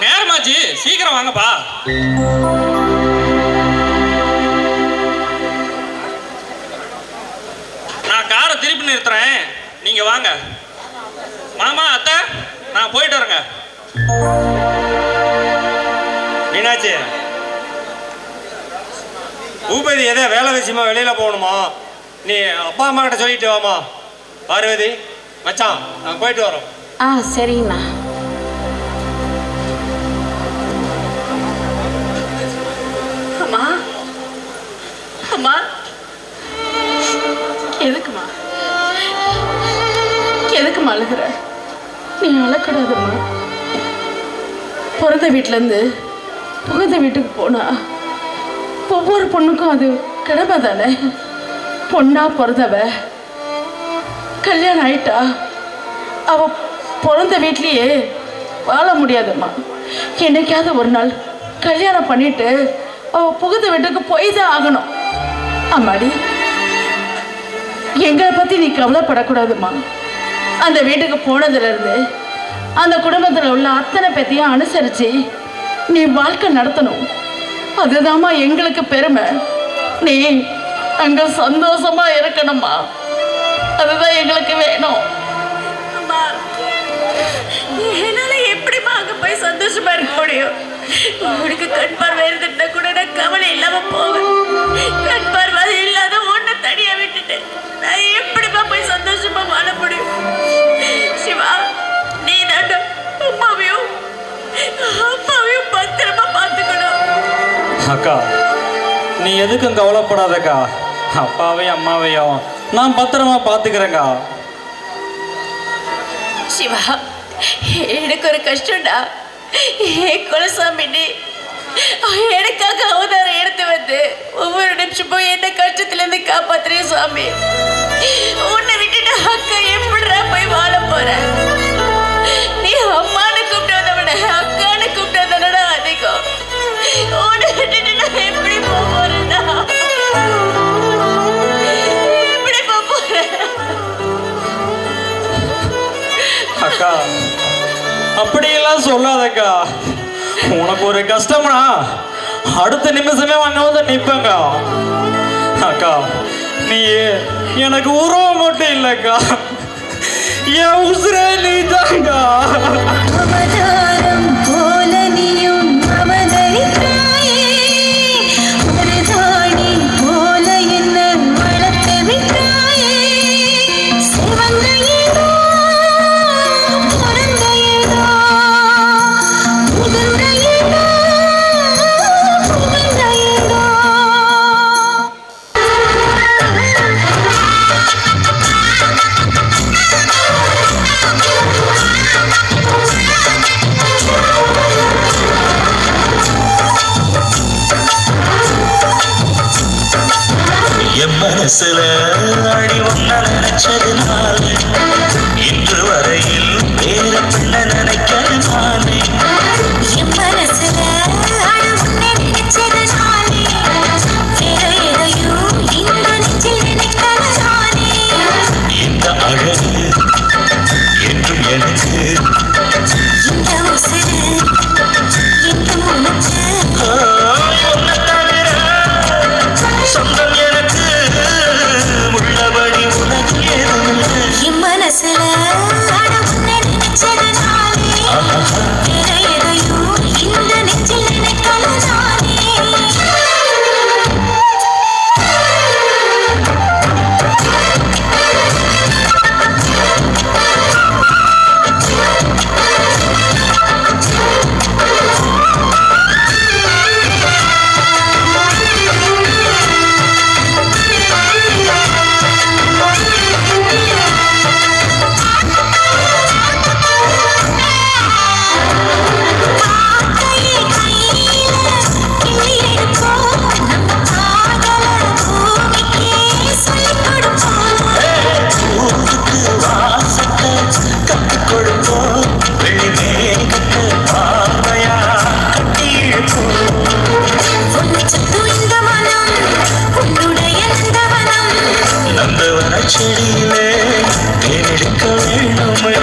நேரமாச்சு சீக்கிரம் வாங்கப்பா. நான் காரை திருப்பி நிறுத்துறேன், நீங்க வாங்க. மாமா அத்தை நான் போயிட்டு வரேங்க. மீனாட்சி, பூபதி எதோ வேலை விஷயமா வெளியில போகணுமா, நீ அப்பா அம்மா கிட்ட சொல்லிட்டு வாமா. பார்வதி மச்சான் நாங்கள் போயிட்டு வரோம். சரிங்கண்ணா. அம்மா அம்மா எதுக்குமா எதுக்குமா அழுகிற? நீ அழக்கூடாதும்மா. பிறந்த வீட்டிலேருந்து புகுந்த வீட்டுக்கு போனா ஒவ்வொரு பொண்ணுக்கும் அது கடமை தானே. பொண்ணா பிறந்தவ கல்யாணம் ஆயிட்டா அவ பிறந்த வீட்லேயே வாழ முடியாதும்மா. என்னைக்காவது ஒரு நாள் கல்யாணம் பண்ணிட்டு அவ புகுந்த வீட்டுக்கு போய் தான் ஆகணும். அம்மாடி, எங்களை பற்றி நீ கவலைப்படக்கூடாதும்மா. அந்த வீட்டுக்கு போனதுலேருந்து அந்த குடும்பத்தில் உள்ள அத்தனை பேத்தையும் அனுசரித்து நீ வாழ்க்கை நடத்தணும். அதுதாம்மா எங்களுக்கு பெருமை. நீ அங்கே சந்தோஷமா இருக்கணும்மா, அதுதான் எங்களுக்கு வேணும். அம்மா, என்னால் எப்படிமா அங்கே போய் சந்தோஷமா இருக்க முடியும்? உனக்கு கண் பார்வை இருந்துட்டா கூட நான் கவலை இல்லாம போவேன். கண் பார்வை இல்லாத ஒன்றை தனியா விட்டுட்டு நான் எப்படிமா போய் சந்தோஷமா வாழ முடியும்? சிவா, நீ தான் அம்மாவையும் அப்பாவையும் பத்திரமா பார்த்துக்கணும். அக்கா, நீ எதுக்கும் கவலைப்படாதக்கா. அப்பாவையும் அம்மாவையும் நான் பத்திரமா பார்த்துக்கிறேங்க்கா. சிவா, எனக்கு ஒரு கஷ்டம்டா. குலசாமி நீ எனக்காக அவதாரம் எடுத்து வந்து ஒவ்வொரு நிமிஷமும் என்ன கஷ்டத்துலேருந்து காப்பாத்துறேன் சாமி. உன்னை விட்டுட்டு அக்கா எப்படிடா போய் வாழ போற? நீ அம்மானு கூப்பிட்டு வந்தவன அக்கானு கூப்பிட்டு வந்தனடா அதிகம். உன்னை விட்டுட்டு நான் எப்படி போக போறேன்டா? எப்படி போக போறேன்? அக்கா, அப்படியெல்லாம் சொல்லாதக்கா. உனக்கு ஒரு கஷ்டம்னா அடுத்த நிமிஷமே அங்கே வந்து நிற்பேங்க்கா. அக்கா, நீ எனக்கு உருவம் மட்டும் இல்லைக்கா, என் உசுரே நீ தாங்கா. மனசுல அடி ஒன்ன நினைச்சதுனால இன்று வரையில் வேற பிள்ளை நினைக்கிறதுனாலே என் மனசுல அடி ஒன்ன செடியிலே தேனெடுக்க வேணுமே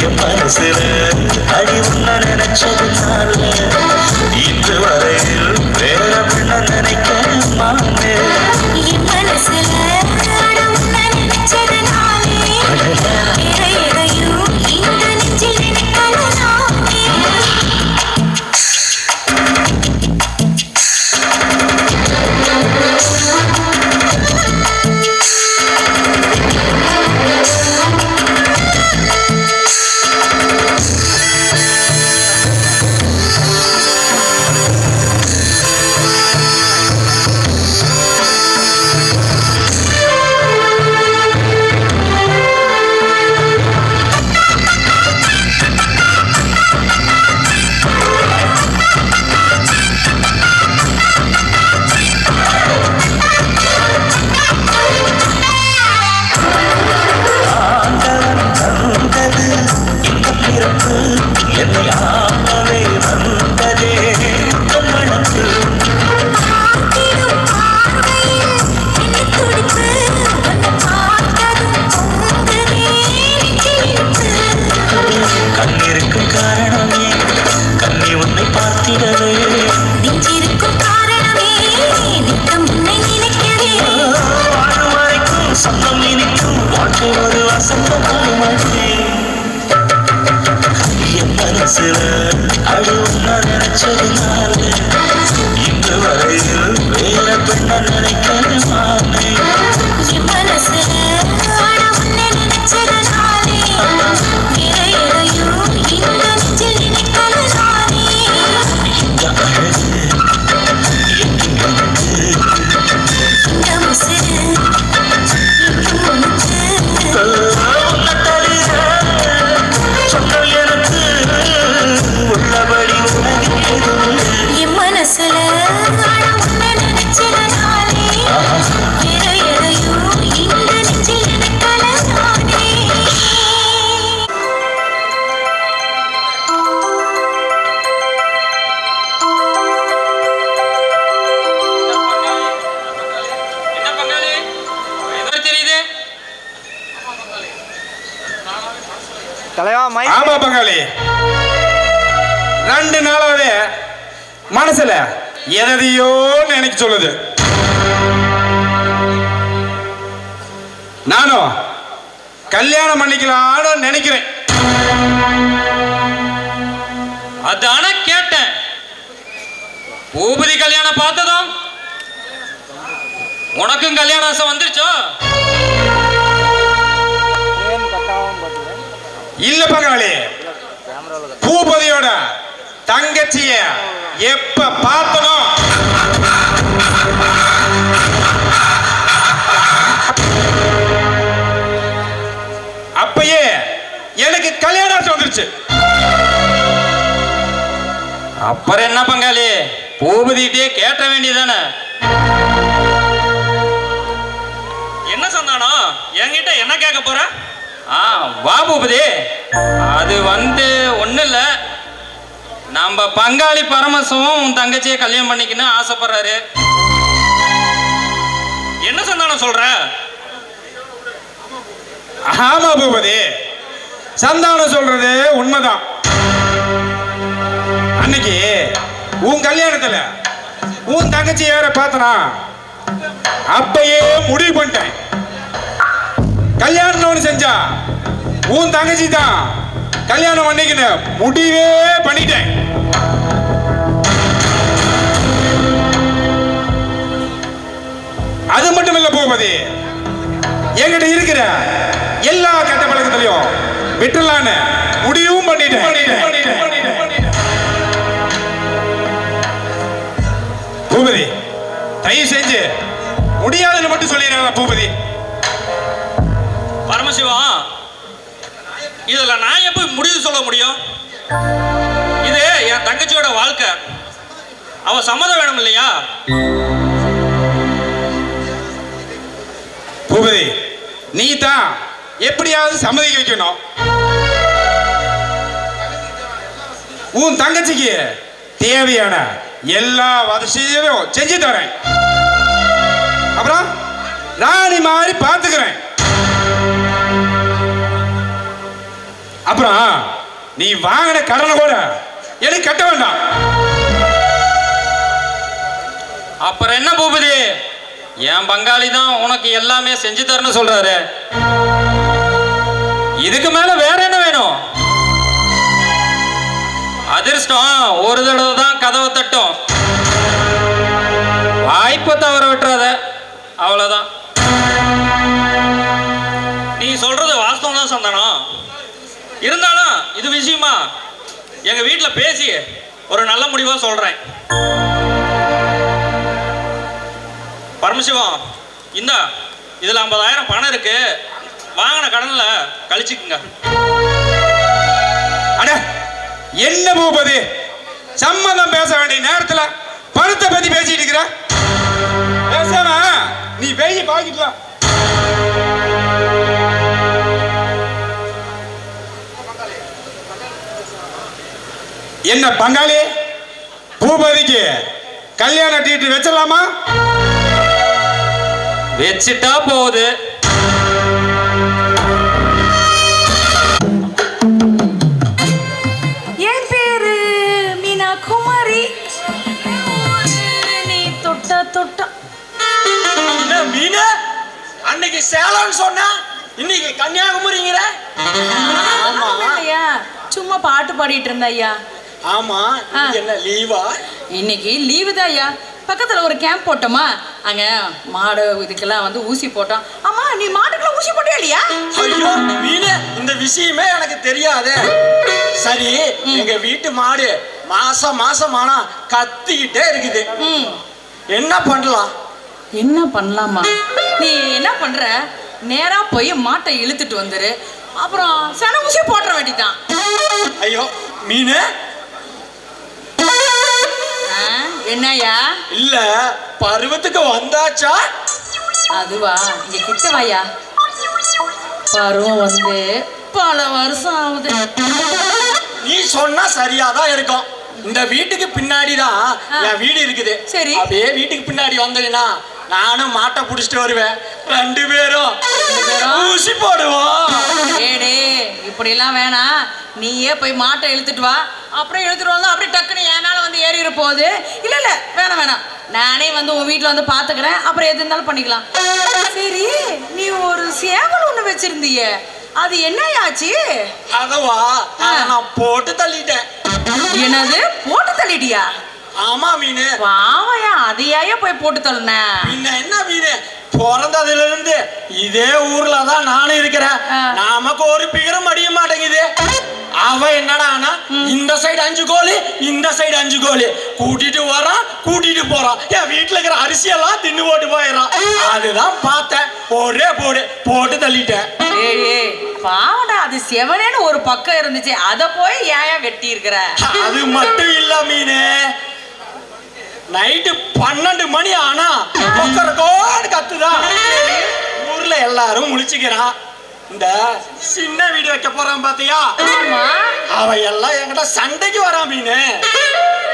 என் மனசுல அடி உன்ன நினைச்சதுனால இன்று வரையில் வேற பின்ன நினைக்க மாமே என் மனசுல கண்ணிருக்கும் காரணமே கண்ணி உன்னை பார்த்திடவே நெஞ்சிருக்கும் காரணமே நித்தம் உன்னை நினைக்கவே வாழும் வரைக்கும் சொந்தம் இனிக்கும் வாழ்க்கை ஒரு வசந்தமாகவே என் மனசுல அடி உன்ன நினைச்சதுனால இன்று வரையில் வேற பெண்ண நினைக்கவே மாமே என் மனசுல அடி உன்னை நினைச்சதுனாலே வேற எதையும் இந்த நெஞ்சில் நினைக்கலானே இந்த அழகு இந்த முசிறு உள்ளபடி என் மனசுல உன்னை நினைச்சதுனாலே வேற எதையும் இந்த நெஞ்சில் நினைக்கலானே ஆமா பங்காளி, 2 நாளாவே மனசுல எதையோ நினைக்க சொல்லுது. நானும் கல்யாணம் பண்ணிக்கலாம்னு நினைக்கிறேன். அதான கேட்டேன். பூபதி கல்யாணம் பார்த்ததும் உனக்கும் கல்யாண ஆசை வந்துருச்சோ? இல்ல பங்காளி, பூபதியோட தங்கச்சிய எப்ப பார்த்தனோ அப்பயே எனக்கு கல்யாணம் ஆசை வந்துருச்சு. அப்புறம் என்ன பங்காளி, பூபதிட்டே கேட்ட வேண்டியதானே? என்ன சொன்னானோ என்கிட்ட என்ன கேட்க போற? வா பூபதி, அது ஒண்ணு இல்ல, நம்ம பங்காளி பரமசமும் உன் தங்கச்சியை கல்யாணம் பண்ணிக்கணும் ஆசைப்படுறாரு. என்ன சொன்னானோ சொல்ற? ஆமா பூபதி, சந்தானம் சொல்றது உண்மைதான். அன்னைக்கு உன் கல்யாணத்துல உன் தங்கச்சி யார பார்த்தனா அப்பயே முடிவு பண்ணிட்டேன். கல்யாணம் ஒண்ணு செஞ்சா உன் தங்கச்சி தான் கல்யாணம் பண்ணிக்கின்னு முடிவே பண்ணிட்டேன். அது மட்டும் இல்ல பூபதி, என்கிட்ட இருக்கிற எல்லா கெட்ட பழக்கத்திலையும் விட்டுலான்னு முடிவும் பண்ணிட்டேன். பூபதி, தயவு செஞ்சு முடியாதுன்னு மட்டும் சொல்லிடுறாங்க பூபதி. பரமசிவா, இதுல நான் எப்ப முடிவு சொல்ல முடியும்? இது என் தங்கச்சியோட வாழ்க்கை, அவ சம்மதம் வேணும் இல்லையா? பூபதி, நீ தான் எப்படியாவது சம்மதிக்க வைக்கணும். உன் தங்கச்சிக்கு தேவையான எல்லா வசதியும் செஞ்சு தரேன். அப்புறம் ராணி மாதிரி பார்த்துக்கிறேன். அப்புறம் நீ வாங்கின கடனை கூட எனக்கு கட்ட வேண்டாம். அப்புறம் என்ன பூபதி, என் பங்காளி தான் உனக்கு எல்லாமே செஞ்சு தரணும் சொல்றாரு. இதுக்கு மேல வேற என்ன வேணும்? அதிர்ஷ்டம் ஒரு தடவை தான் கதவை தட்டும், வாய்ப்பை தவற விட்டுறாத, அவ்வளவுதான். நீ சொல்றது வாஸ்தவம் தான் சந்தானம். இருந்தாலும் இது விஷயமா எங்க வீட்டுல பேசி ஒரு நல்ல முடிவா சொல்றேன். பரமசிவம், இந்த இதுல 50,000 பணம் இருக்கு, வாங்கின கடன்ல கழிச்சுக்குங்க. அட என்ன பூபதி, சம்மந்தம் பேச வேண்டிய நேரத்துல பணத்தை பத்தி பேசிட்டு இருக்கிற? பேசாம நீ வெயி பாக்கிக்கலாம். என்ன பங்காளி, பூபதிக்கு கல்யாண டீட்டு வச்சிடலாமா? வச்சுட்டா போகுது. என் பேரு மீனா குமாரி. நீ தொட்டா தொட்டா மீனா, அன்னைக்கு சேலம்னு சொன்னா இன்னைக்கு கன்னியாகுமரிங்கிற. ஆமா ஐயா, சும்மா பாட்டு பாடிட்டு இருந்த ஐயா. ஆமா, என்ன லீவா? இன்னைக்கு லீவு தான் ஐயா. பக்கத்துல ஒரு கேம்ப் போட்டோமா, அங்க மாடு இதுக்கெல்லாம் வந்து ஊசி போட்டோம். ஆமா, நீ மாட்டுக்கெல்லாம் ஊசி போட்டியா இல்லையா? ஐயோ மீனு, இந்த விஷயமே எனக்கு தெரியாதே. சரி, எங்க வீட்டு மாடு மாசம் மாசம் ஆனா கத்திக்கிட்டே இருக்குது. என்ன பண்ணலாம்? என்ன பண்ணலாமா? நீ என்ன பண்ற, நேரா போய் மாட்டை இழுத்துட்டு வந்துரு, அப்புறம் சன ஊசி போட்டுற வேண்டிதான். ஐயோ மீனு, என்னையா? இல்ல பருவத்துக்கு வந்தாச்சா? அதுவா, இங்க கிட்ட வாயா. பருவம் வந்து பல வருஷம் ஆகுது. நீ சொன்னா சரியாதான் இருக்கும். இந்த வீட்டுக்கு பின்னாடிதான் என் வீடு இருக்குது. சரி, அப்படியே வீட்டுக்கு பின்னாடி வந்தீங்கன்னா நானும் மாட்டை புடிச்சிட்டு வருவேன். ரெண்டு பேரும் ஊசி போடுவோம். ஏடே, இப்படி எல்லாம் வேணாம். நீயே போய் மாட்டை இழுத்துட்டு வா, அப்புறம் இழுத்துட்டு வந்து அப்படியே டக்குன்னு என் மேல வந்து ஏறிட போகுது. இல்ல இல்ல, வேணாம் வேணாம், நானே வந்து உன் வீட்டுல வந்து பாத்துக்கிறேன், அப்புறம் எது இருந்தாலும் பண்ணிக்கலாம். சரி, நீ ஒரு சேவல் ஒண்ணு வச்சிருந்தியே, அது என்னையாச்சு? அதுவா, நான் போட்டு தள்ளிட்டேன். என்னது, போட்டு தள்ளிட்டியா? ஆமா மீனு. பாவையா, அதையாய போய் போட்டு தள்ளுன? பின்ன என்ன மீனு, பிறந்ததுல இருந்து இதே ஊர்ல தான் நானும் இருக்கிறேன். நமக்கு ஒரு பிகரம் அடிய மாட்டேங்குது. அவ என்னடா, இந்த சைடு 5 கோழி, இந்த சைடு 5 கோழி கூட்டிட்டு வரான், கூட்டிட்டு போறான். என் வீட்டுல இருக்கிற அரிசி எல்லாம் தின்னு போட்டு போயிடறான். அதுதான் பார்த்தேன், ஒரே போட்டு தள்ளிட்டேன். ஏய் பாவடா, அது செவனேன்னு ஒரு பக்கம் இருந்துச்சு, அத போய் ஏன் வெட்டி இருக்கிற? அது மட்டும் இல்ல மீனு, நைட்டு 12 மணி ஆனா கத்துதான். ஊர்ல எல்லாரும் முழிச்சுக்கிறான். இந்த சின்ன வீடு வைக்க போறான் பாத்தியா, அவ எல்லாம் என்கிட்ட சண்டைக்கு வரான் மீனு.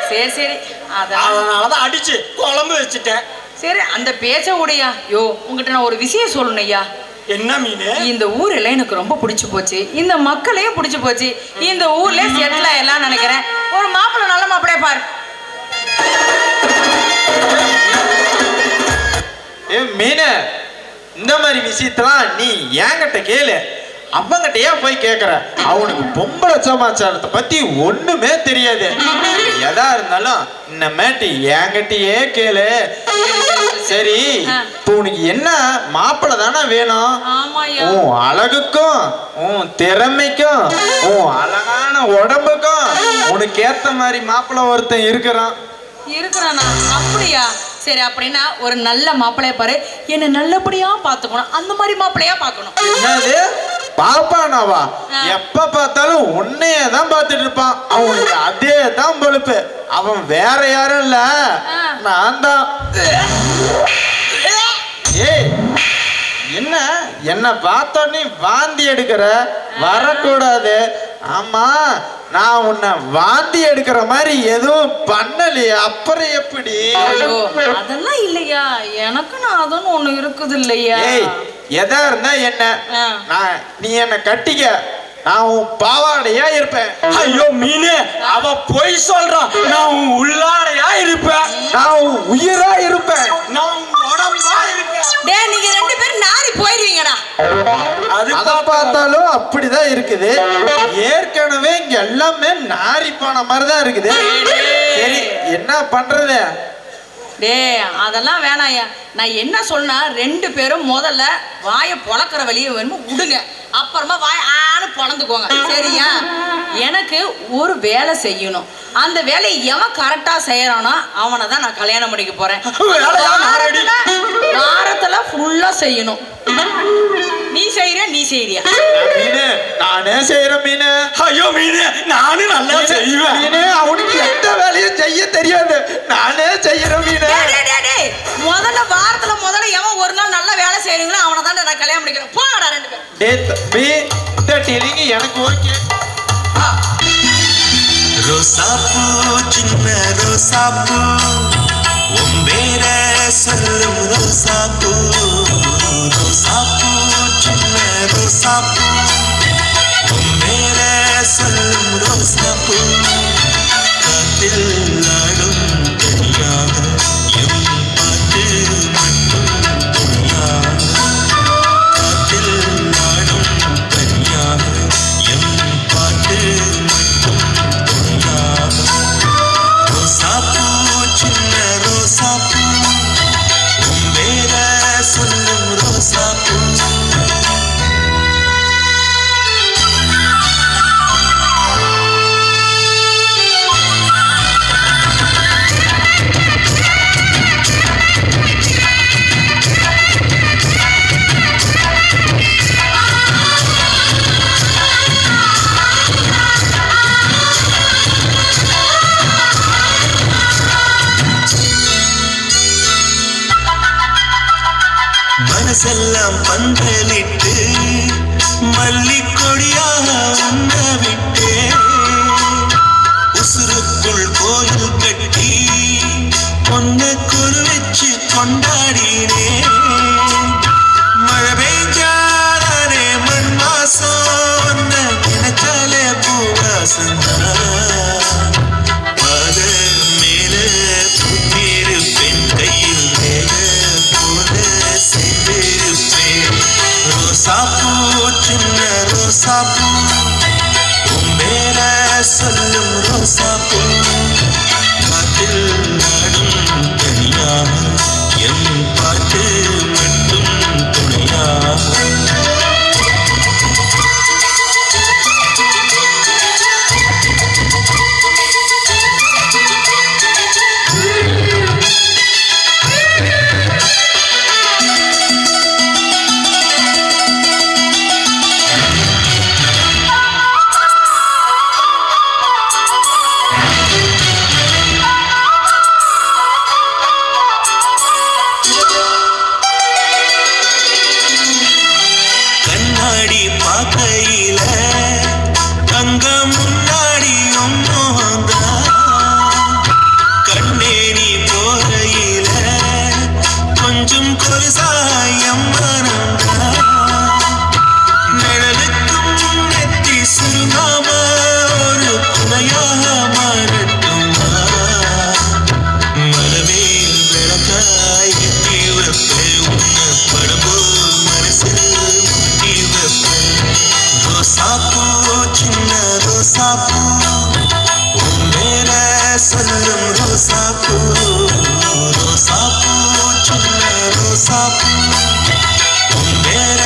சரி சரி, அதனாலதான் அடிச்சு குழம்பு வச்சுட்டேன். சரி, அந்த பேச்ச உடையா. யோ, உங்ககிட்ட நான் ஒரு விஷயம் சொல்லணும் ஐயா. என்ன மீனு? இந்த ஊர் எல்லாம் எனக்கு ரொம்ப பிடிச்சு போச்சு, இந்த மக்களையும் பிடிச்சு போச்சு, இந்த ஊர்ல செட்டில் எல்லாம் நினைக்கிறேன். ஒரு மாப்பிள்ளை, நல்ல மாப்பிள்ளைய பாரு. மீன, இந்த மாதிரி விஷயத்தெல்லாம் நீ என்கிட்ட கேளு, அவங்கிட்ட ஏன் போய் கேட்குற? அவனுக்கு பொம்பளை சமாச்சாரத்தை பத்தி ஒண்ணுமே தெரியாது. எதா இருந்தாலும் இன்னமேட்டு என்கிட்டயே கேளு. சரி, இப்போ உனக்கு என்ன மாப்பிள்ளை தானே வேணும்? உன் அழகுக்கும் உன் திறமைக்கும் உன் அழகான உடம்புக்கும் உனக்கு ஏத்த மாதிரி மாப்பிள்ளை ஒருத்தன் இருக்கிறான். இருக்கிறானா? அப்படியா? சரி, அப்படின்னா ஒரு நல்ல மாப்பிள்ளைய பாரு, என்ன நல்லபடியா பாத்துக்கணும், அந்த மாதிரி மாப்பிள்ளையா பார்க்கணும். என்னது பாப்பானாவா? எப்ப பார்த்தாலும் உன்னையே தான் பார்த்துட்டு இருப்பான். அவனுக்கு அதே தான் பொழுப்பு. அவன் வேற யாரும் இல்ல, நான் தான். ஏய், என்ன என்ன பார்த்தோன்னே வாந்தி எடுக்கிற? வரக்கூடாது. ஆமா, நான் உன்னை வாந்தி எடுக்கிற மாதிரி எதுவும் பண்ணலையே, அப்புறம் எப்படி? ஐயோ அதெல்லாம் இல்லையா, எனக்கு நான் அதுன்னு ஒண்ணு இருக்குது இல்லையா. ஏய், எதா இருந்தா என்ன, நீ என்ன கட்டிக்க, நான் உன் பாவாடையா இருப்பேன். ஐயோ மீனே, அவ பொய் சொல்றான். நான் உன் உள்ளாடையா இருப்பேன், நான் உன் உயிரா இருப்பேன், நான் உன் உடம்பா இருப்பேன். டேய் நீங்க ரெண்டு பேரும் நாரி போயிருவீங்கடா. அத பார்த்தாலும் அப்படிதான் இருக்குது. ஏற்கனவே இங்க எல்லாமே நாரி போன மாதிரிதான் இருக்குது. சரி என்ன பண்றது? டேய் அதெல்லாம் வேணாயா. நான் என்ன சொன்னா, ரெண்டு பேரும் முதல்ல வாயை பொளக்கிற வழியை வேணுமோ விடுங்க, அப்புறமா வாய் ஆன்னு பொளந்துக்கோங்க, சரியா? எனக்கு ஒரு வேலை செய்யணும். அந்த வேலையை எவன் கரெக்டா செய்யறானோ அவனை தான் நான் கல்யாணம் பண்ணிக்க போறேன். வாரத்துல ஃபுல்லா செய்யணும். நீ செய்யறியா? மீனு, நானே செய்யறேன் மீனு. ஐயோ மீனு, நானும் நல்லா செய்வேன் மீனு. அவனுக்கு எந்த வேலையும் செய்ய தெரியாது, நானே செய்யறேன் மீனு. முதல்ல எவன் ஒரு நாள் நல்ல வேலை செய்யறீங்களோ அவனை தான் நான் கல்யாணம் பண்ணிக்கிறேன். போங்கடா ரெண்டு பேரும். டேய் தம்பி, இந்த டீலிங் எனக்கு ஓகே. ரோசாப்பூ சின்ன ரோசாப்பூ, உம்பேர சொல்லும் ரோசாப்பூ. ரோசாப்பூ சின்ன ரோசாப்பூ, உம்பேர சொல்லும் ரோசாப்பூ. காத்தில் நாடும் தெரியாத எம் பாட்டு மட்டும் தெரியாத. காத்தில் நாடும் தெரியாத எம் பாட்டு மட்டும் தெரியாத. ரோசாப்பூ சின்ன ரோசாப்பூ, உம்பேர சொல்லும் ரோசாப்பூ. மனசெல்லாம் பந்தலிட்டு மல்லிக்கொடியாக உண்ண விட்டே, உசுருக்குள் கோயில் கட்டி பொண்ணு குரு வச்சு கொண்டாடினே. மழை பெய்ஞ்சாலே மண் வாசம் நினைச்சாலே பூவாசந்தா. பாத மேல பூத்திருப்பேன், கையில் மேல போல சேர்ந்திருப்பேன். ரோசாப்பூ சின்ன ரோசாப்பூ, உம்பேர சொல்லும் ரோசாப்பூ. காத்தில் நாடும் தனியாக எம் பாட்டு மட்டும் துணையாக. கண்ணாடி பார்க்கையில தங்க முன்னாடியும் மோந்தா. கண்ணேரி போகையில கொஞ்சம் கொலுசாயம் மறந்தா. நிழலுக்கும் நெத்தி சுருங்காம ஒரு துணையாக மாறட்டுமா. மலமேல் விளக்காய் எட்டி வைப்பேன், உன்னை படம்போல் மனசில் முட்டி வைப்பேன். ரோசாப்பூ சின்ன ரோசாப்பூ, உம்பேர சொல்லும் ரோசாப்பூ. ரோசாப்பூ சின்ன ரோசாப்பூ, உம்பேர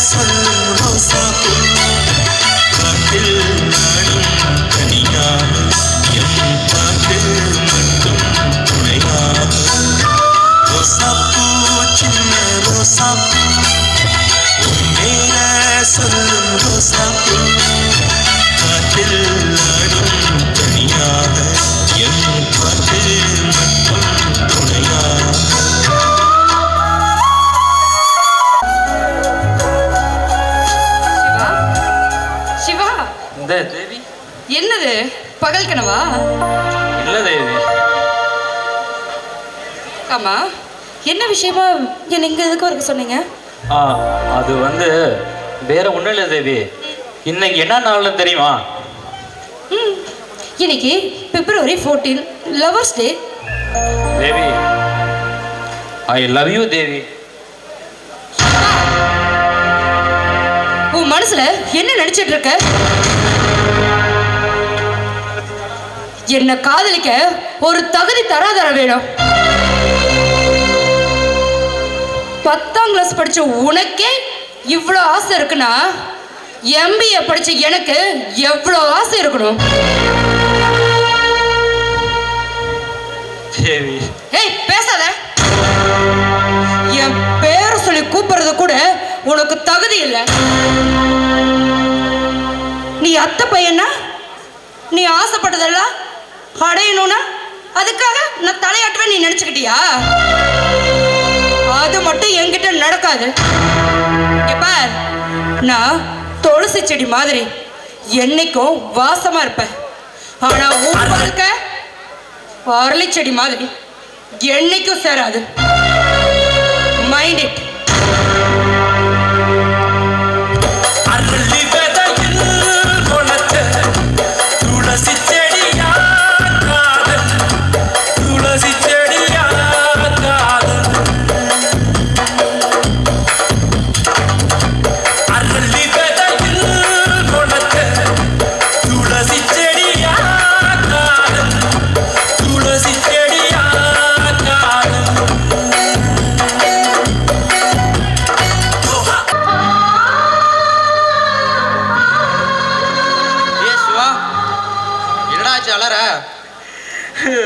சொல்லும் ரோசாப்பூ. காட்டில் நாடும் தனியாக எம் பாட்டு மட்டும் துணையாக. ரோசாப்பூ சின்ன ரோசாப்பூ, உம்பேர சொல்லும் ரோசாப்பூ. காட்டில் நாடும் தனியாக எம் பாட்டு மட்டும் துணையாக. சிவா, தேவி என்னது பகல் கனவா? இல்ல தேவி. ஆமா, என்ன விஷயமா என்ன இங்க எதுக்கு வரைக்கும் சொன்னீங்க? அது வேற ஒண்ணும் இல்லை தேவி. இன்னைக்கு என்ன நாள்னு தெரியுமா? இன்னைக்கு February 14 lovers day. Devi, I love you Devi. உன் மனசுல என்ன நினைச்சிட்டு இருக்க? என்ன காதலிக்க ஒரு தகுதி தராதர வேணும். 10ஆம் கிளாஸ் படிச்ச உனக்கே இவ்வளோ ஆசை இருக்குன்னா MBA படிச்ச எனக்கு எவ்வளோ ஆசை இருக்கணும்? தேவி, ஏய் பேசாத. என் பேரை சொல்லி கூப்பிடுறது கூட உனக்கு தகுதி இல்லை. நீ அத்தை பையனா? நீ ஆசைப்பட்டதெல்லாம் அடையணும்னா அதுக்காக நான் தலையாட்டுவேன் நீ நினைச்சுக்கிட்டியா? அது மட்டும் என்கிட்ட நடக்காது. பார், நான் துளசி செடி மாதிரி என்னைக்கும் வாசமா இருப்பேன். ஆனா உன் வாழ்க்கை அரளி செடி மாதிரி என்னைக்கும் சேராது. Mind it.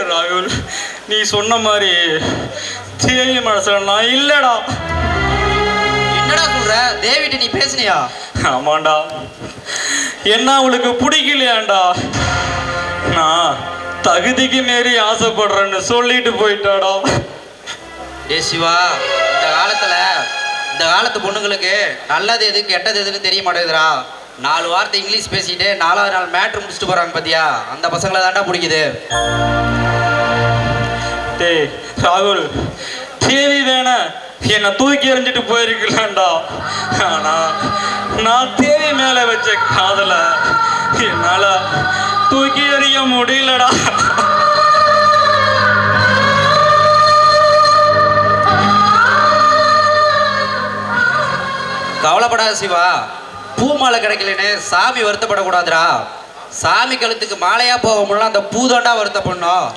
ராகுல், நீ சொன்ன மாதிரி தேவி மனசுல நான் இல்லடா. என்னடா சொல்ற? தேவிட்ட நீ பேசுனியா? ஆமாண்டா. என்ன அவளுக்கு பிடிக்கலையாண்டா? நான் தகுதிக்கு மீறி ஆசைப்படுறேன்னு சொல்லிட்டு போயிட்டாடா. டே சிவா, இந்த காலத்து பொண்ணுங்களுக்கு நல்லது எது கெட்டது எதுன்னு தெரிய மாட்டேங்குதுடா. 4 வார்த்தை இங்கிலீஷ் பேசிட்டு 4வது நாள் மேட்ரு முடிச்சுட்டு போறாங்க பாத்தியா? அந்த பசங்களை தாண்டா பிடிக்குது. டேய் ராகுல், தேவி வேணா என்னை தூக்கி எறிஞ்சிட்டு போயிருக்கலாம்டா. ஆனா நான் தேவி மேல வச்ச காதல என்னால தூக்கி எறிய முடியலடா. கவலைப்படாத சிவா, பூ மாலை கிடைக்கலன்னு சாமி வருத்தப்படக்கூடாதுடா. சாமி கழுத்துக்கு மாலையா போக முடியல, அந்த பூதாண்டா வருத்தப்படணும்.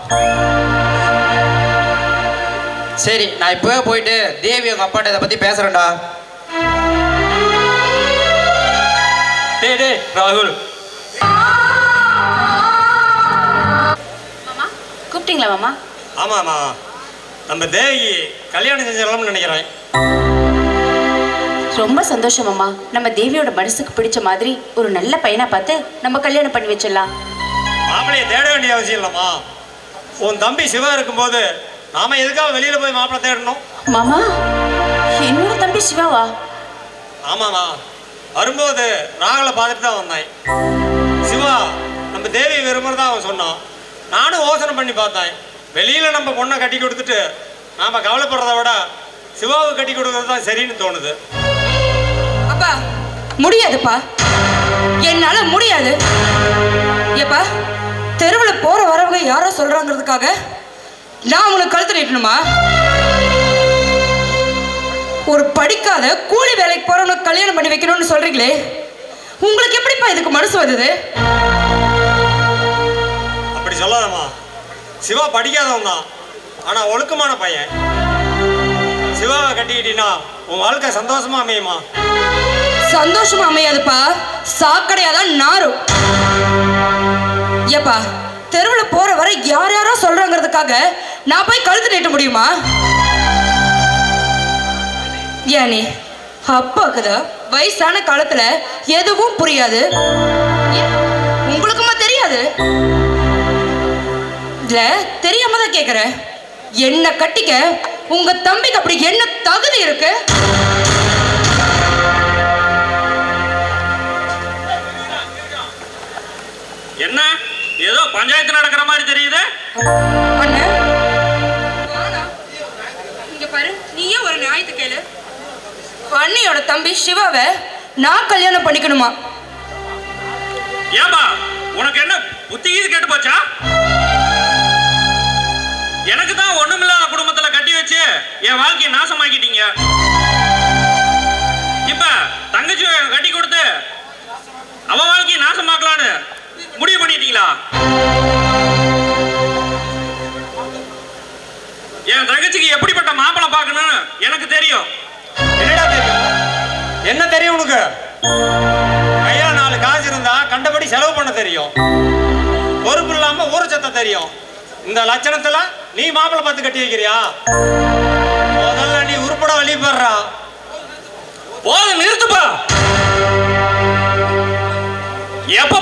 சரி, நான் இப்பவே போயிட்டு தேவி உங்க அப்பாட்ட இதை பத்தி பேசுறேன்டா. டேய் ராகுல். மாமா கூப்பிட்டீங்களா? மாமா ஆமாம்மா, நம்ம தேவி கல்யாணம் செஞ்சிடலாம்னு நினைக்கிறேன். ரொம்ப சந்தோஷம் மாமா. நம்ம தேவியோட மனசுக்கு பிடிச்ச மாதிரி ஒரு நல்ல பையனா பார்த்து நம்ம கல்யாணம் பண்ணி வச்சிடலாம். மாப்பிளைய தேட வேண்டிய அவசியம் இல்லம்மா. உன் தம்பி சிவா இருக்கும்போது நாம எதுக்காக வெளியில போய் மாப்பிள்ளை தேடணும்? மாமா, என்னோட தம்பி சிவாவா? ஆமாம்மா, வரும்போது ராகலை பார்த்துட்டு தான் வந்தேன். சிவா நம்ம தேவி விரும்புறதா அவன் சொன்னான். நானும் யோசனை பண்ணி பார்த்தேன். வெளியில நம்ம பொண்ணை கட்டி கொடுத்துட்டு நாம கவலைப்படுறத விட சிவாவுக்கு கட்டி கொடுக்கறது தான் சரின்னு தோணுது. அப்பா முடியாதுப்பா, என்னால முடியாது. ஏப்பா, தெருவில் போற வரவங்க யாரோ சொல்றாங்கிறதுக்காக நான் உனக்கு கழுத்து நீட்டணுமா? ஒரு படிக்காத கூலி வேலைக்கு போறவனுக்கு கல்யாணம் பண்ணி வைக்கணும்னு சொல்றீங்களே, உங்களுக்கு எப்படிப்பா இதுக்கு மனசு வந்தது? அப்படி சொல்லாதம்மா. சிவா படிக்காதவன் தான், ஆனா ஒழுக்கமான பையன். சிவாவை கட்டிக்கிட்டீங்கன்னா உன் வாழ்க்கை சந்தோஷமா அமையுமா? சந்தோஷமா அமையாதுப்பா, சாக்கடையாதான் நாரும். ஏப்பா, தெருவில் போற வரை யார் யாரோ சொல்றாங்கிறதுக்காக நான் போய் கழுத்து நீட்ட முடியுமா? ஏனே அப்பாக்குதான் வயசான காலத்துல எதுவும் புரியாது, உங்களுக்குமா தெரியாது? இல்ல தெரியாம தான் கேக்குறேன். என்ன கட்டிக்க உங்க தம்பிக்கு அப்படி என்ன தகுதி இருக்கு? என்ன ஏதோ பஞ்சாயத்து நடக்கிற மாதிரி தெரியுது. இங்க பாரு, நீயே ஒரு நியாயத்தை கேளு. அண்ணியோட தம்பி சிவாவை நான் கல்யாணம் பண்ணிக்கணுமா? ஏன்பா உனக்கு என்ன புத்தி இது கேட்டு போச்சா? எனக்கு தான் ஒண்ணுமில்லாத குடும்பத்துல கட்டி வச்சு என் வாழ்க்கையை நாசமாக்கிட்டீங்க. இப்ப தங்கச்சி கட்டி கொடுத்து அவ வாழ்க்கையை நாசமாக்கலான்னு முடிவு பண்ணிட்டீங்களா? என் தங்கச்சிக்கு எப்படிப்பட்ட மாப்பிள்ளை பார்க்கணும்னு எனக்கு தெரியும். என்னடா தெரியும்? என்ன தெரியும் உனக்கு? கையில 4 காசு இருந்தா கண்டபடி செலவு பண்ண தெரியும். பொறுப்பு இல்லாம ஊரு சத்த தெரியும். இந்த லட்சணத்துல நீ மாப்பிள்ளை பார்த்து கட்டி வைக்கிறியா? முதல்ல நீ உருப்பட வழிபடுறா. போதும், நிறுத்துப்பா. எப்ப